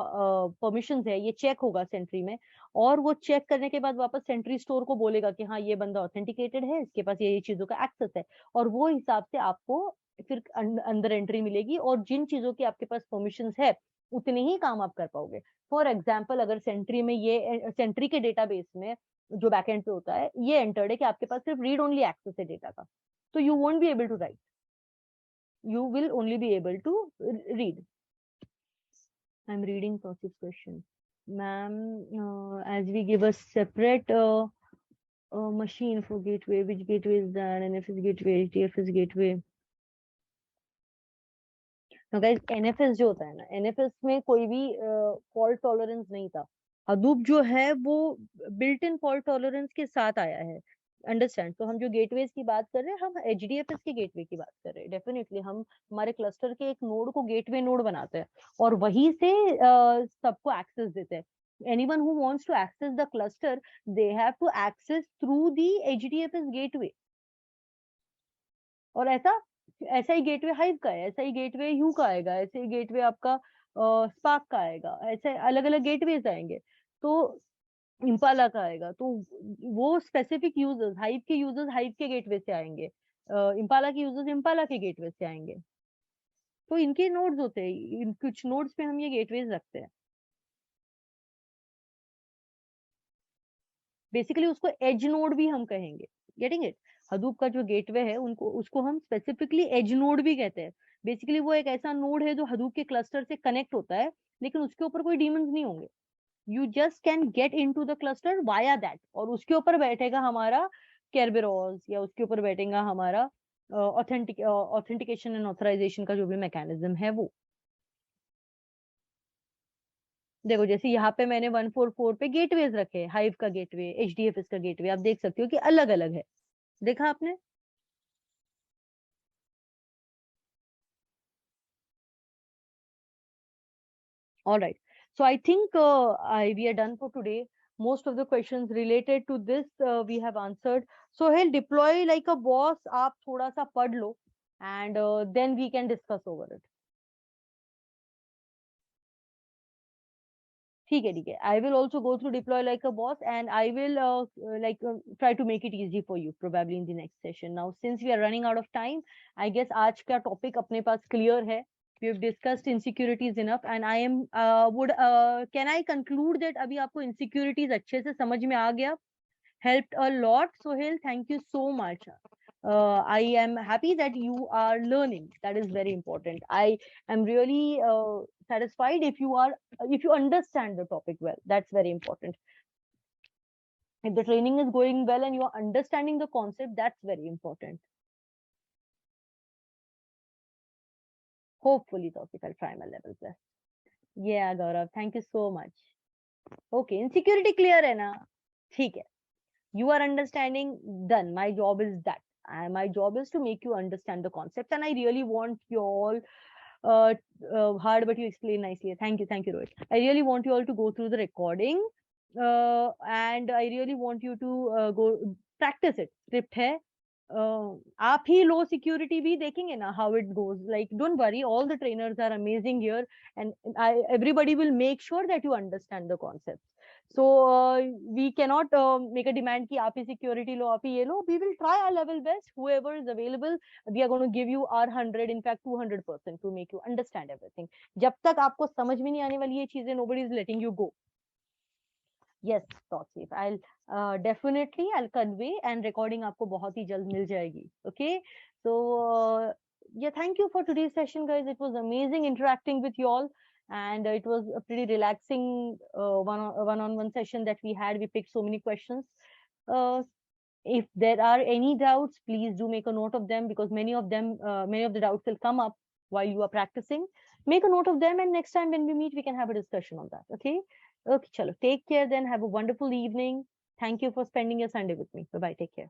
परमिशंस है, ये चेक होगा सेंट्री में. और वो चेक करने के बाद वापस सेंट्री स्टोर को बोलेगा कि हाँ ये बंदा ऑथेंटिकेटेड है, इसके पास ये चीजों का एक्सेस है. और वो हिसाब से आपको फिर अंदर एंट्री मिलेगी और जिन चीजों की आपके पास परमिशंस है उतने ही काम आप कर पाओगे. फॉर एग्जाम्पल अगर सेंट्री में ये सेंट्री के डेटाबेस में जो बैकएंड पे होता है ये एंटर्ड है कि आपके पास सिर्फ रीड ओनली एक्सेस है डेटा का, तो you won't be able to write, you will only be able to read. I'm reading Tausif's question. Ma'am, as we give a separate machine for gateway, which gateway is that? NFS gateway, HDFS gateway. Now guys, NFS जो होता है ना, NFS में कोई भी fault tolerance नहीं था. Hadoop जो है वो built-in fault tolerance के साथ आया है. अंडरस्टैंड. तो हम जो गेटवेज की बात कर रहे हैं हम HDFS के गेटवे की बात कर रहे हैं. डेफिनेटली हम हमारे क्लस्टर के एक नोड को गेटवे नोड बनाते हैं और वहीं से सबको एक्सेस देते हैं. Anyone who wants to access the cluster they have to access through the HDFS gateway. और ऐसा ऐसा ही गेटवे हाइव का है, ऐसा ही गेटवे यू का आएगा, ऐसे ही गेटवे आपका स्पार्क का आएगा, ऐसे अलग अलग गेटवेज आएंगे. तो इम्पाला का आएगा तो वो स्पेसिफिक यूजर्स हाइव के गेटवे से आएंगे, इम्पाला के यूजर्स इम्पाला के गेटवे से आएंगे. तो इनके नोड्स होते हैं, इन कुछ नोड्स पे हम ये गेटवेज रखते हैं. बेसिकली उसको एज नोड भी हम कहेंगे. Getting it? हडूप का जो गेटवे है उनको उसको हम स्पेसिफिकली एज नोड भी कहते हैं. बेसिकली वो एक ऐसा नोड है जो हडूप के क्लस्टर से कनेक्ट होता है लेकिन उसके ऊपर कोई डीमंस नहीं होंगे. You just can get into the cluster via that और उसके ऊपर बैठेगा हमारा केरबेरोस या उसके ऊपर बैठेगा हमारा ऑथेंटिकेशन एंड ऑथराइजेशन का जो भी मैकेनिज्म है वो. देखो जैसे यहाँ पे मैंने 144 पे गेटवेज रखे, हाइव का गेटवे, HDFS का गेटवे, आप देख सकते हो कि अलग अलग है. देखा आपने? All right. So I think we are done for today. Most of the questions related to this we have answered. So he'll deploy like a boss. आप थोड़ा सा पढ़ लो and then we can discuss over it. ठीक है. I will also go through deploy like a boss and I will try to make it easy for you probably in the next session. Now since we are running out of time, I guess आज का topic अपने पास clear है. We have discussed insecurities enough and I am can I conclude that अभी आपको insecurities अच्छे से समझ में आ गया? Helped a lot. Sohail, thank you so much. I am happy that you are learning. That is very important. I am really satisfied if you understand the topic well. That's very important. If the training is going well and you are understanding the concept, that's very important. Hopefully, Taufik, I'll try my level best. Yeah, Gaurav, thank you so much. Okay, insecurity clear hai na? ठीक है. You are understanding, done. My job is that. My job is to make you understand the concept and I really want you all hard but you explain nicely. Thank you Rohit. I really want you all to go through the recording and I really want you to go practice it. Script hai, आप ही लो security भी देखेंगे ना, how it goes. Like don't worry, all the trainers are amazing here, and everybody will make sure that you understand the concepts. So we cannot make a demand कि आप ही security लो, आप ही ये लो. We will try our level best. Whoever is available, we are going to give you our 100, in fact 200% to make you understand everything. जब तक आपको समझ में नहीं आने वाली ये चीजें, nobody is letting you go. Yes, Tausif, definitely I'll convey, and recording आपको बहुत ही जल्द मिल जाएगी. Okay, so yeah, thank you for today's session, guys. It was amazing interacting with you all, and it was a pretty relaxing one-on-one session that we had. We picked so many questions. Uh, if there are any doubts, please do make a note of them, because many of the doubts will come up while you are practicing. Make a note of them, and next time when we meet, we can have a discussion on that. Okay. Okay, chalo. Take care then. Have a wonderful evening. Thank you for spending your Sunday with me. Bye bye. Take care.